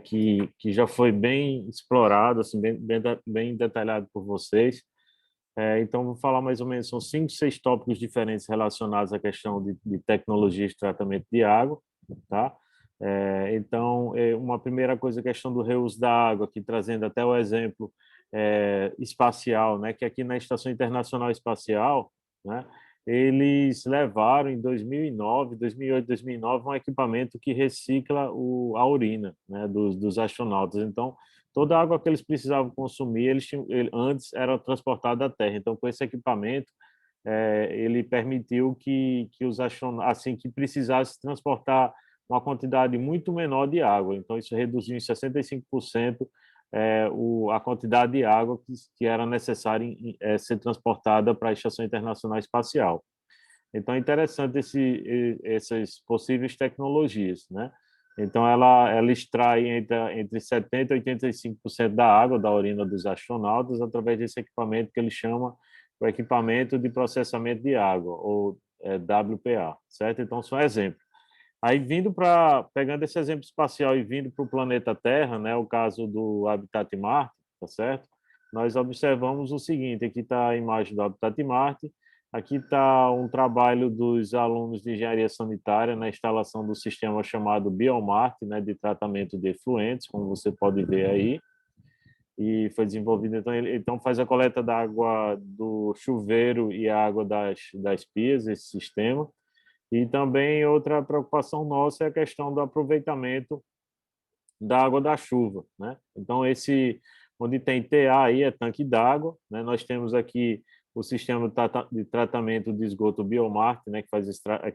que já foi bem explorado, assim, bem detalhado por vocês. Então, vou falar mais ou menos, são 5, 6 tópicos diferentes relacionados à questão de tecnologias de tratamento de água, tá? Então, uma primeira coisa, a questão do reuso da água, aqui trazendo até o exemplo espacial, né? Que aqui na Estação Internacional Espacial, né? eles levaram em 2009, 2008, 2009, um equipamento que recicla a urina, né, dos astronautas. Então, toda a água que eles precisavam consumir, antes era transportada da Terra. Então, com esse equipamento, ele permitiu que os astronautas, assim, que precisasse transportar uma quantidade muito menor de água. Então, isso reduziu em 65% a quantidade de água que era necessária ser transportada para a Estação Internacional Espacial. Então, é interessante essas possíveis tecnologias, né? Então, ela extrai entre 70% e 85% da água da urina dos astronautas através desse equipamento que ele chama o equipamento de processamento de água, ou WPA, certo? Então, são exemplos. Aí, pegando esse exemplo espacial e vindo para o planeta Terra, né, o caso do Habitat Marte, tá certo? Nós observamos o seguinte, aqui está a imagem do Habitat Marte, aqui está um trabalho dos alunos de engenharia sanitária na instalação do sistema chamado Biomarte, né, de tratamento de efluentes, como você pode ver aí, e foi desenvolvido, então faz a coleta da água do chuveiro e a água das pias, esse sistema. E também outra preocupação nossa é a questão do aproveitamento da água da chuva, né? Então, onde tem TA aí é tanque d'água, né? Nós temos aqui o sistema de tratamento de esgoto Biomarte, né?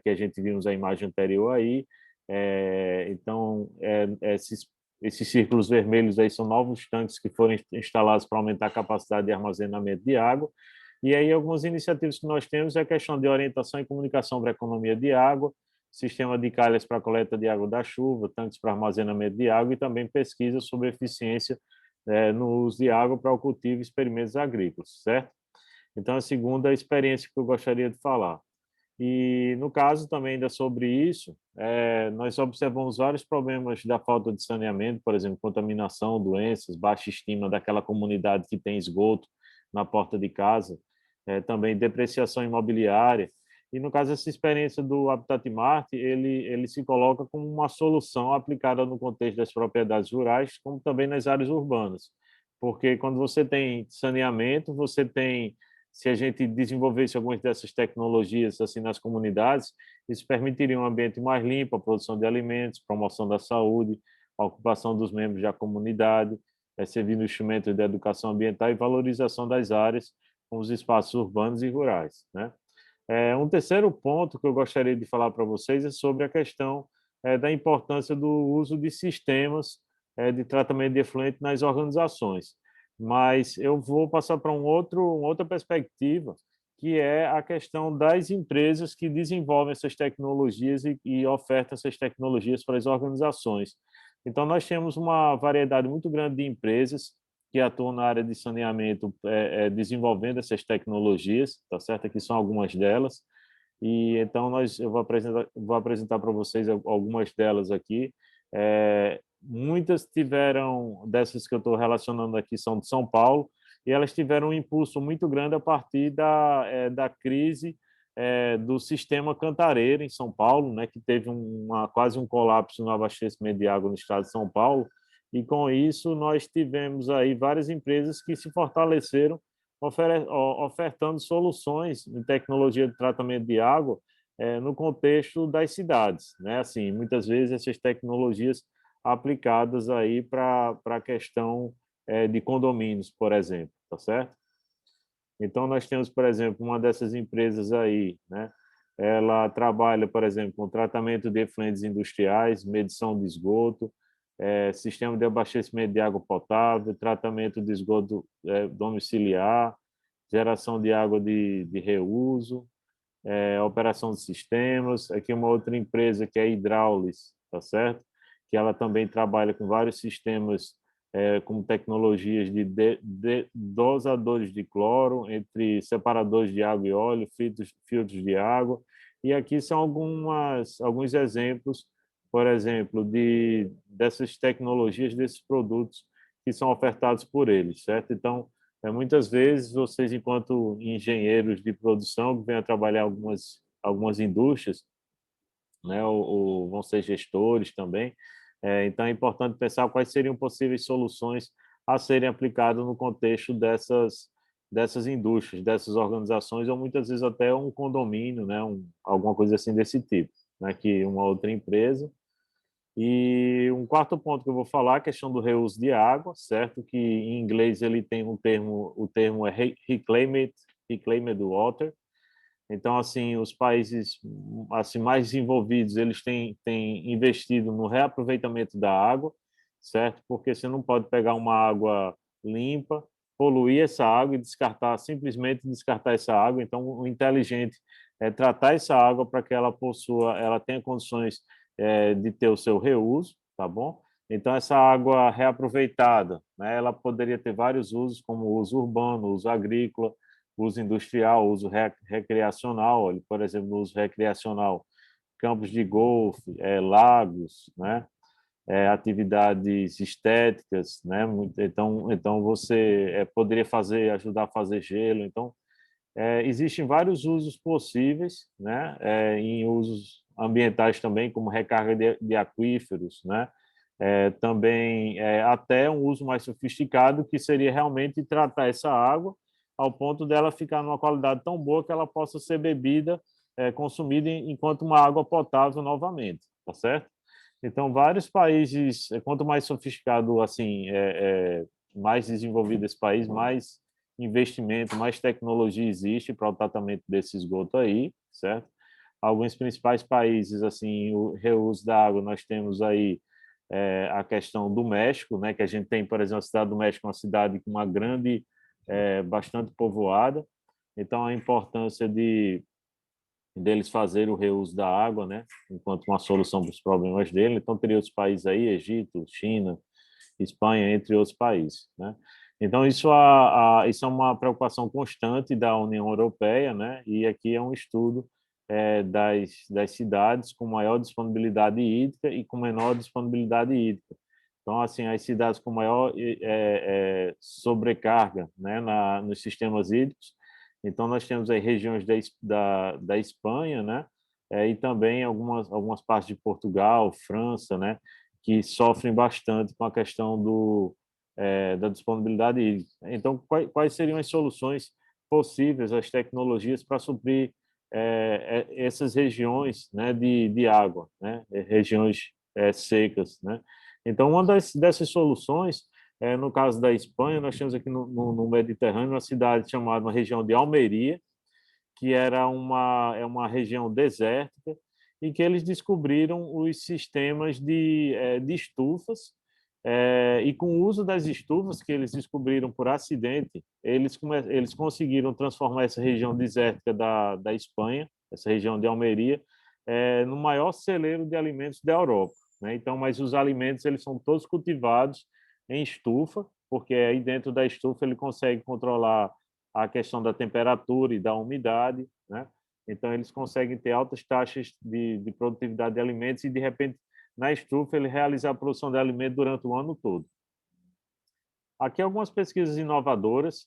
Que a gente viu na imagem anterior aí. Então, esses círculos vermelhos aí são novos tanques que foram instalados para aumentar a capacidade de armazenamento de água. E aí, algumas iniciativas que nós temos é a questão de orientação e comunicação para a economia de água, sistema de calhas para coleta de água da chuva, tanques para armazenamento de água e também pesquisa sobre eficiência no uso de água para o cultivo e experimentos agrícolas, certo? Então, a segunda experiência que eu gostaria de falar. E, no caso também ainda sobre isso, nós observamos vários problemas da falta de saneamento, por exemplo, contaminação, doenças, baixa estima daquela comunidade que tem esgoto na porta de casa, também depreciação imobiliária. E, no caso, essa experiência do Habitat Marte, ele se coloca como uma solução aplicada no contexto das propriedades rurais, como também nas áreas urbanas. Porque quando você tem saneamento, se a gente desenvolvesse algumas dessas tecnologias assim nas comunidades, isso permitiria um ambiente mais limpo, a produção de alimentos, promoção da saúde, a ocupação dos membros da comunidade, servindo instrumentos de educação ambiental e valorização das áreas com os espaços urbanos e rurais, né? Um terceiro ponto que eu gostaria de falar para vocês é sobre a questão da importância do uso de sistemas de tratamento de efluente nas organizações. Mas eu vou passar para uma outra perspectiva, que é a questão das empresas que desenvolvem essas tecnologias e ofertam essas tecnologias para as organizações. Então, nós temos uma variedade muito grande de empresas que atuam na área de saneamento, desenvolvendo essas tecnologias, tá certo? Aqui são algumas delas. E então eu vou apresentar para vocês algumas delas aqui. Muitas dessas que eu estou relacionando aqui são de São Paulo, e elas tiveram um impulso muito grande a partir da crise do sistema Cantareira em São Paulo, né, que teve quase um colapso no abastecimento de água no estado de São Paulo, e com isso nós tivemos aí várias empresas que se fortaleceram ofertando soluções de tecnologia de tratamento de água no contexto das cidades, né? Assim, muitas vezes essas tecnologias aplicadas aí para a questão de condomínios, por exemplo, tá certo? Então, nós temos, por exemplo, uma dessas empresas aí, né? Ela trabalha, por exemplo, com tratamento de efluentes industriais, medição de esgoto, sistema de abastecimento de água potável, tratamento de esgoto domiciliar, geração de água de reuso, operação de sistemas. Aqui uma outra empresa que é a Hidráulis, tá certo? Que ela também trabalha com vários sistemas com tecnologias de dosadores de cloro, entre separadores de água e óleo, filtros de água. E aqui são alguns exemplos, por exemplo, dessas tecnologias, desses produtos que são ofertados por eles, certo? Então, muitas vezes, vocês, enquanto engenheiros de produção, que vêm a trabalhar algumas indústrias, né, ou vão ser gestores também, então é importante pensar quais seriam possíveis soluções a serem aplicadas no contexto dessas indústrias, dessas organizações, ou muitas vezes até um condomínio, né, alguma coisa assim desse tipo, né, que uma outra empresa. E um quarto ponto que eu vou falar é a questão do reuso de água, certo? Que em inglês ele tem um termo, o termo é reclaimed water. Então, assim, os países assim mais desenvolvidos, eles têm investido no reaproveitamento da água, certo? Porque você não pode pegar uma água limpa, poluir essa água e simplesmente descartar essa água. Então, o inteligente é tratar essa água para que ela tenha condições de ter o seu reuso, tá bom? Então, essa água reaproveitada, né, ela poderia ter vários usos, como o uso urbano, o uso agrícola, uso industrial, uso recreacional, por exemplo, no uso recreacional, campos de golfe, lagos, né? Atividades estéticas, né? Então você poderia ajudar a fazer gelo. Então, existem vários usos possíveis, né? Em usos ambientais também, como recarga de aquíferos, né? Também até um uso mais sofisticado, que seria realmente tratar essa água ao ponto dela ficar numa qualidade tão boa que ela possa ser bebida, consumida enquanto uma água potável novamente, tá certo? Então, vários países, quanto mais sofisticado, assim, mais desenvolvido esse país, mais investimento, mais tecnologia existe para o tratamento desse esgoto aí, certo? Alguns principais países, assim, o reuso da água, nós temos aí a questão do México, né? Que a gente tem, por exemplo, a cidade do México, uma cidade com uma grande, bastante povoada. Então, a importância deles fazerem o reuso da água, né, enquanto uma solução para os problemas dele. Então, teria outros países aí, Egito, China, Espanha, entre outros países, né? Então, isso é uma preocupação constante da União Europeia, né? E aqui é um estudo das cidades com maior disponibilidade hídrica e com menor disponibilidade hídrica. Então, assim, as cidades com maior sobrecarga, né, nos sistemas hídricos. Então, nós temos aí regiões da Espanha, né, e também algumas partes de Portugal, França, né, que sofrem bastante com a questão da disponibilidade hídrica. Então, quais seriam as soluções possíveis, as tecnologias para suprir essas regiões, né, de água, né, regiões secas, né? Então, uma dessas soluções, no caso da Espanha, nós temos aqui no Mediterrâneo uma cidade chamada, uma região de Almeria, que é uma região desértica, e que eles descobriram os sistemas de estufas, e com o uso das estufas que eles descobriram por acidente, eles conseguiram transformar essa região desértica da Espanha, essa região de Almeria, no maior celeiro de alimentos da Europa, né? Então, mas os alimentos eles são todos cultivados em estufa, porque aí dentro da estufa ele consegue controlar a questão da temperatura e da umidade, né? Então, eles conseguem ter altas taxas de produtividade de alimentos e, de repente, na estufa, ele realiza a produção de alimento durante o ano todo. Aqui algumas pesquisas inovadoras.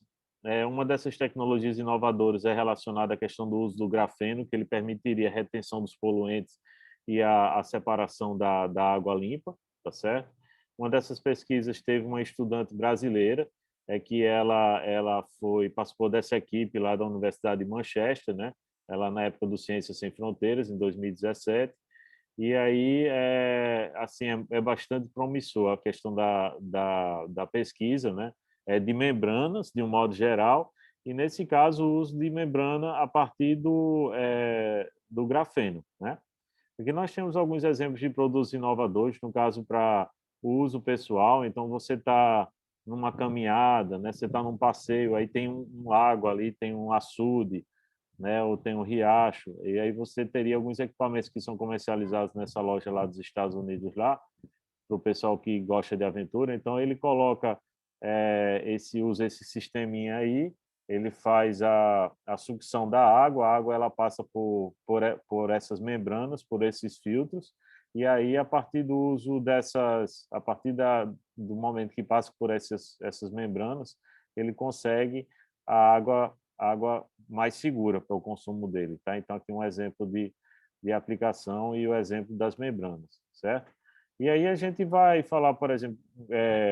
Uma dessas tecnologias inovadoras é relacionada à questão do uso do grafeno, que ele permitiria a retenção dos poluentes e a separação da água limpa, tá certo? Uma dessas pesquisas teve uma estudante brasileira, que ela participou dessa equipe lá da Universidade de Manchester, né? Ela na época do Ciências Sem Fronteiras, em 2017, e aí assim é bastante promissor a questão da pesquisa, né? De membranas, de um modo geral, e nesse caso o uso de membrana a partir do grafeno, né? Aqui nós temos alguns exemplos de produtos inovadores, no caso para o uso pessoal. Então você está numa caminhada, né? Você está num passeio, aí tem um lago ali, tem um açude, né? Ou tem um riacho, e aí você teria alguns equipamentos que são comercializados nessa loja lá dos Estados Unidos lá, para o pessoal que gosta de aventura. Então ele coloca usa esse sisteminha aí, ele faz a sucção da água, a água ela passa por essas membranas, por esses filtros, e aí a partir do uso a partir do momento que passa por essas membranas, ele consegue a água mais segura para o consumo dele, tá? Então aqui um exemplo de aplicação e o exemplo das membranas, certo? E aí a gente vai falar, por exemplo,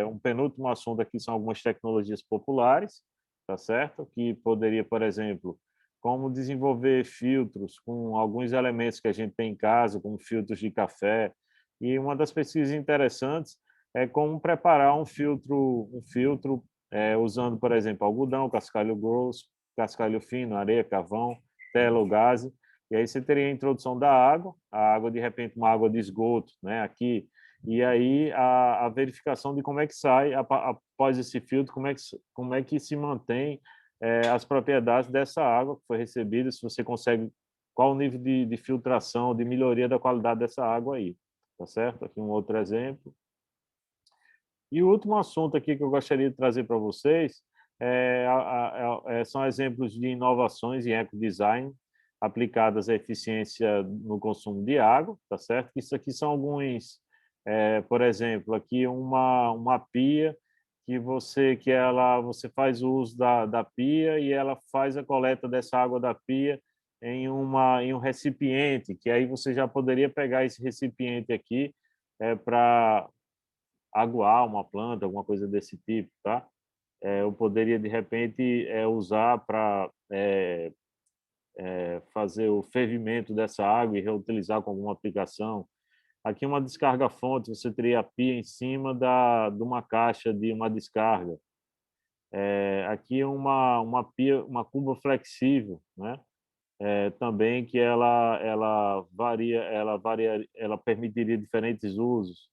um penúltimo assunto aqui são algumas tecnologias populares, tá certo? Que poderia, por exemplo, como desenvolver filtros com alguns elementos que a gente tem em casa, como filtros de café. E uma das pesquisas interessantes é como preparar um filtro usando, por exemplo, algodão, cascalho grosso, cascalho fino, areia, carvão, tela ou gaze. E aí você teria a introdução da água, a água, de repente, uma água de esgoto, né, aqui, e aí a verificação de como é que sai, após esse filtro, como é que se mantém as propriedades dessa água que foi recebida, se você consegue, qual o nível de filtração, de melhoria da qualidade dessa água aí, tá certo? Aqui um outro exemplo. E o último assunto aqui que eu gostaria de trazer para vocês são exemplos de inovações em ecodesign aplicadas à eficiência no consumo de água, tá certo? Isso aqui são alguns, por exemplo, aqui uma pia você faz o uso da pia e ela faz a coleta dessa água da pia em um recipiente, que aí você já poderia pegar esse recipiente aqui para aguar uma planta, alguma coisa desse tipo, tá? Eu poderia, de repente, usar para fazer o fervimento dessa água e reutilizar com alguma aplicação. Aqui uma descarga-fonte, você teria a pia em cima de uma caixa de uma descarga. Aqui uma pia, uma cuba flexível, né? Também que ela permitiria diferentes usos.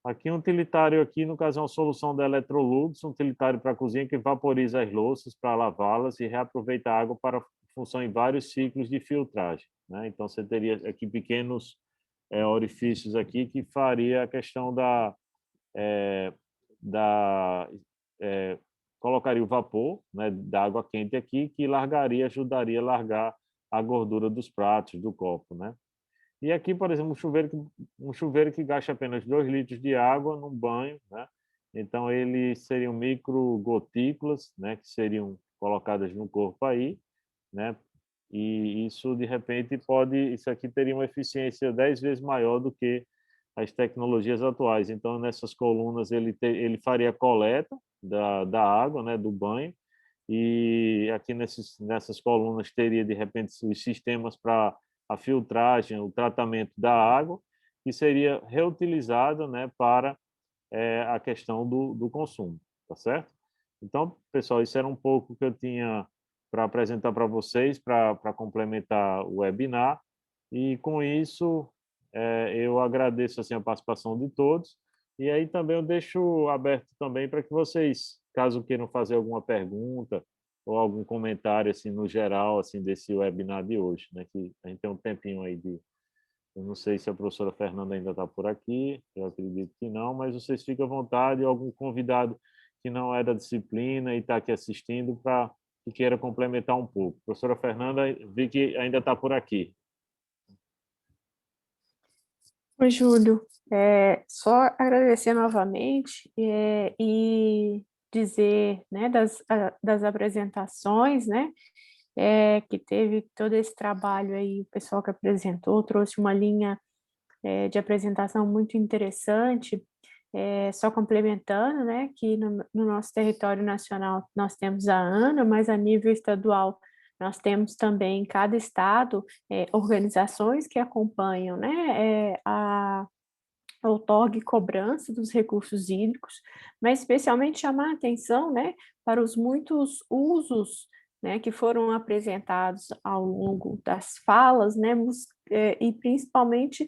Aqui um utilitário aqui, no caso, é uma solução da Electrolux, um utilitário para a cozinha que vaporiza as louças para lavá-las e reaproveita a água para função em vários ciclos de filtragem, né? Então você teria aqui pequenos orifícios aqui que faria a questão colocaria o vapor, né, da água quente aqui, que ajudaria a largar a gordura dos pratos, do copo, né? E aqui, por exemplo, um chuveiro que gasta apenas 2 litros de água num banho, né? Então, ele seriam micro gotículas, né, que seriam colocadas no corpo aí, né? E isso, de repente, isso aqui teria uma eficiência 10 vezes maior do que as tecnologias atuais. Então, nessas colunas, ele faria a coleta da água, né, do banho, e aqui nessas colunas teria, de repente, os sistemas para a filtragem, o tratamento da água, que seria reutilizada, né, para a questão do consumo, tá certo? Então, pessoal, isso era um pouco que eu tinha para apresentar para vocês, para complementar o webinar, e com isso eu agradeço assim, a participação de todos, e aí também eu deixo aberto também para que vocês, caso queiram fazer alguma pergunta ou algum comentário assim no geral assim desse webinar de hoje, né, que a gente tem um tempinho aí eu não sei se a professora Fernanda ainda está por aqui, eu acredito que não, mas vocês fiquem à vontade, algum convidado que não é da disciplina e está aqui assistindo para que queira complementar um pouco. Professora Fernanda, vi que ainda está por aqui. Oi, Júlio. Só agradecer novamente e dizer, né, das apresentações, né, que teve todo esse trabalho aí, o pessoal que apresentou, trouxe uma linha de apresentação muito interessante, só complementando, né, que no nosso território nacional nós temos a ANA, mas a nível estadual nós temos também, em cada estado, organizações que acompanham, né, a outorga e cobrança dos recursos hídricos, mas especialmente chamar a atenção, né, para os muitos usos, né, que foram apresentados ao longo das falas, né, e principalmente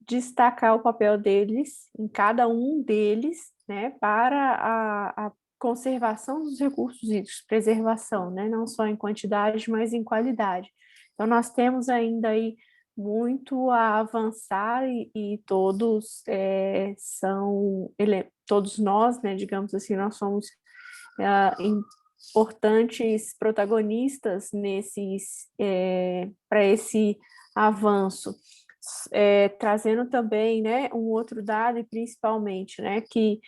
destacar o papel deles, em cada um deles, né, para a conservação dos recursos hídricos, preservação, né, não só em quantidade, mas em qualidade. Então, nós temos ainda aí muito a avançar e todos todos nós, né, digamos assim, nós somos importantes protagonistas para esse avanço. Trazendo também, né, um outro dado, e principalmente, né, que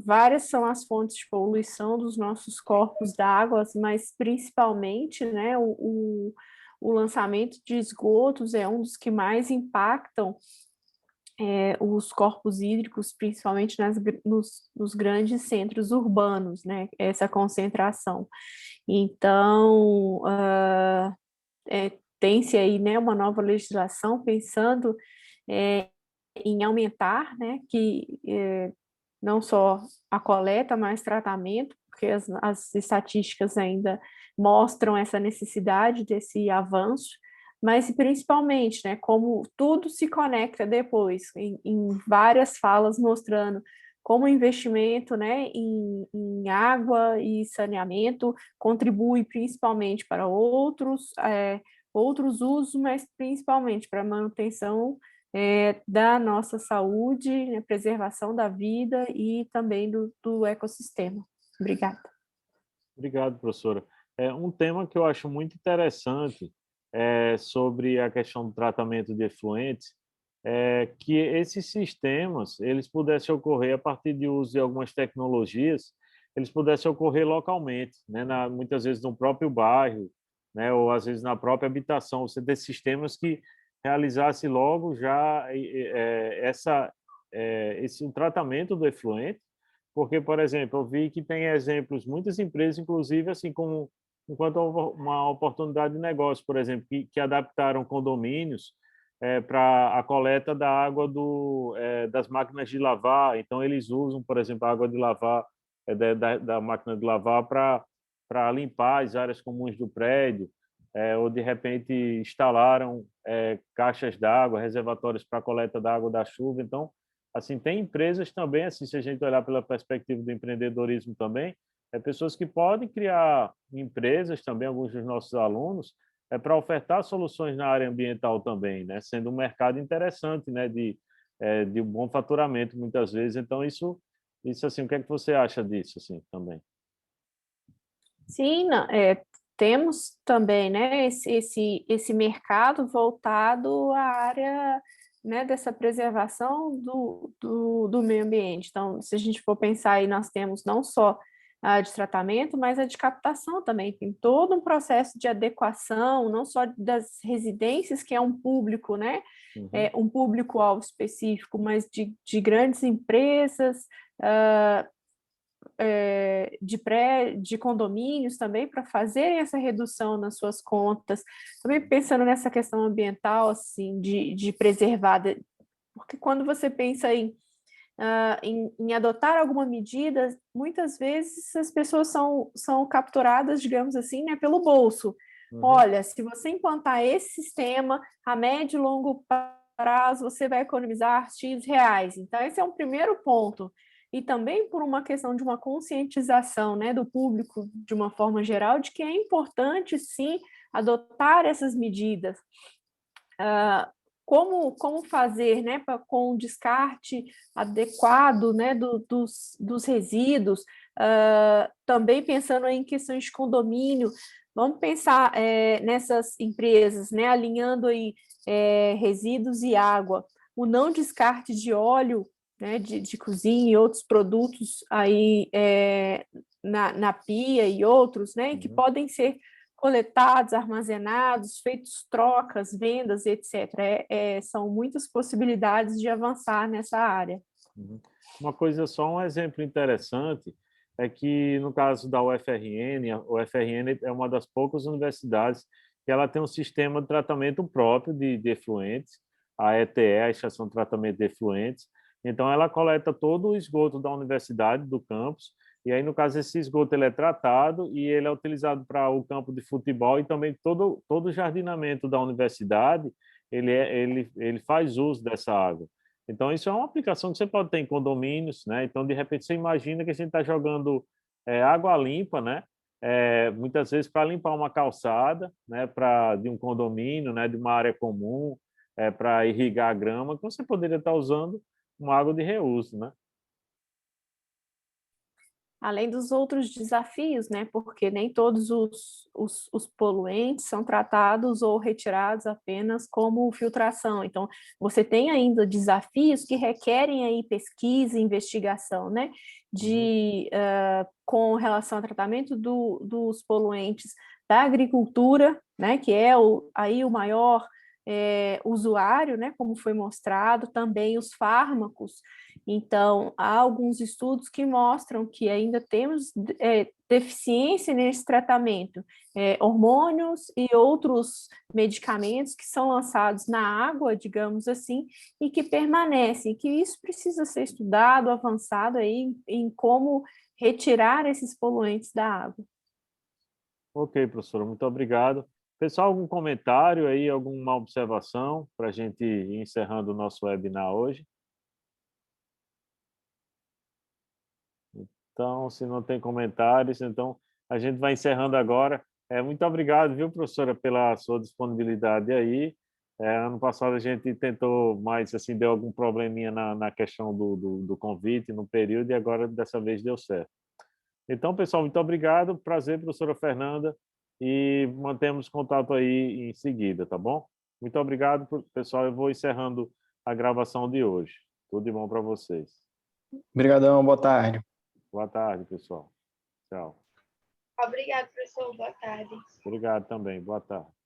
várias são as fontes de poluição dos nossos corpos d'água, mas principalmente, né, o lançamento de esgotos é um dos que mais impactam os corpos hídricos, principalmente nos grandes centros urbanos, né? Essa concentração. Então, tem-se aí, né, uma nova legislação pensando em aumentar, né, não só a coleta, mas tratamento, porque as estatísticas ainda mostram essa necessidade desse avanço, mas principalmente, né, como tudo se conecta depois, em várias falas mostrando como o investimento, né, em água e saneamento contribui principalmente para outros usos, mas principalmente para a manutenção da nossa saúde, né, preservação da vida e também do ecossistema. Obrigada. Obrigado, professora. Um tema que eu acho muito interessante sobre a questão do tratamento de efluentes é que esses sistemas eles pudessem ocorrer a partir de uso de algumas tecnologias, eles pudessem ocorrer localmente, né, muitas vezes no próprio bairro, né, ou às vezes na própria habitação. Você ter sistemas que realizasse logo já esse tratamento do efluente, porque, por exemplo, eu vi que tem exemplos, muitas empresas, inclusive, assim como enquanto uma oportunidade de negócio, por exemplo, que adaptaram condomínios para a coleta da água das máquinas de lavar. Então, eles usam, por exemplo, a água de lavar da máquina de lavar para limpar as áreas comuns do prédio, ou, de repente, instalaram caixas d'água, reservatórios para a coleta da água da chuva. Então, assim, tem empresas também, assim, se a gente olhar pela perspectiva do empreendedorismo também, pessoas que podem criar empresas também, alguns dos nossos alunos, para ofertar soluções na área ambiental também, né? Sendo um mercado interessante, né? De um bom faturamento, muitas vezes. Então, isso assim, o que é que você acha disso, assim, também? Sim, não, temos também, né, esse mercado voltado à área, né, dessa preservação do meio ambiente. Então, se a gente for pensar aí, nós temos não só a de tratamento, mas a de captação também. Tem todo um processo de adequação, não só das residências, que é um público, né, Uhum. Um público-alvo específico, mas de grandes empresas, de condomínios também, para fazerem essa redução nas suas contas, também pensando nessa questão ambiental, assim, de preservar, porque quando você pensa em adotar alguma medida, muitas vezes as pessoas são capturadas, digamos assim, né, pelo bolso. Uhum. Olha, se você implantar esse sistema a médio e longo prazo, você vai economizar X reais. Então, esse é um primeiro ponto. E também por uma questão de uma conscientização, né, do público, de uma forma geral, de que é importante, sim, adotar essas medidas. Como fazer, né, com o descarte adequado, né, dos resíduos, também pensando em questões de condomínio. Vamos pensar nessas empresas, né, alinhando aí resíduos e água, o não descarte de óleo, né, de cozinha e outros produtos aí na pia e outros, né, que podem ser coletados, armazenados, feitos trocas, vendas, etc. São muitas possibilidades de avançar nessa área. Uma coisa, só um exemplo interessante, é que no caso da UFRN, a UFRN é uma das poucas universidades que ela tem um sistema de tratamento próprio de efluentes, a ETE, a Estação de Tratamento de Efluentes. Então, ela coleta todo o esgoto da universidade, do campus, e aí, no caso, esse esgoto ele é tratado e ele é utilizado para o campo de futebol e também todo o jardinamento da universidade, ele faz uso dessa água. Então, isso é uma aplicação que você pode ter em condomínios, né? Então, de repente, você imagina que a gente está jogando água limpa, né? Muitas vezes para limpar uma calçada, né? De um condomínio, né? De uma área comum, para irrigar a grama, que você poderia estar usando uma água de reuso, né? Além dos outros desafios, né? Porque nem todos os poluentes são tratados ou retirados apenas como filtração. Então, você tem ainda desafios que requerem aí pesquisa e investigação, né? Com relação ao tratamento dos poluentes da agricultura, né? Que é aí o maior usuário, né, como foi mostrado, também os fármacos. Então, há alguns estudos que mostram que ainda temos deficiência nesse tratamento, hormônios e outros medicamentos que são lançados na água, digamos assim, e que permanecem, que isso precisa ser estudado, avançado aí em como retirar esses poluentes da água. Ok, professora, muito obrigado. Pessoal, algum comentário aí, alguma observação para a gente ir encerrando o nosso webinar hoje? Então, se não tem comentários, então a gente vai encerrando agora. Muito obrigado, viu, professora, pela sua disponibilidade aí. Ano passado a gente tentou, mas assim, deu algum probleminha na questão do convite no período e agora dessa vez deu certo. Então, pessoal, muito obrigado. Prazer, professora Fernanda. E mantemos contato aí em seguida, tá bom? Muito obrigado, pessoal. Eu vou encerrando a gravação de hoje. Tudo de bom para vocês. Obrigadão, boa tarde. Boa tarde, pessoal. Tchau. Obrigada, professor. Boa tarde. Obrigado também. Boa tarde.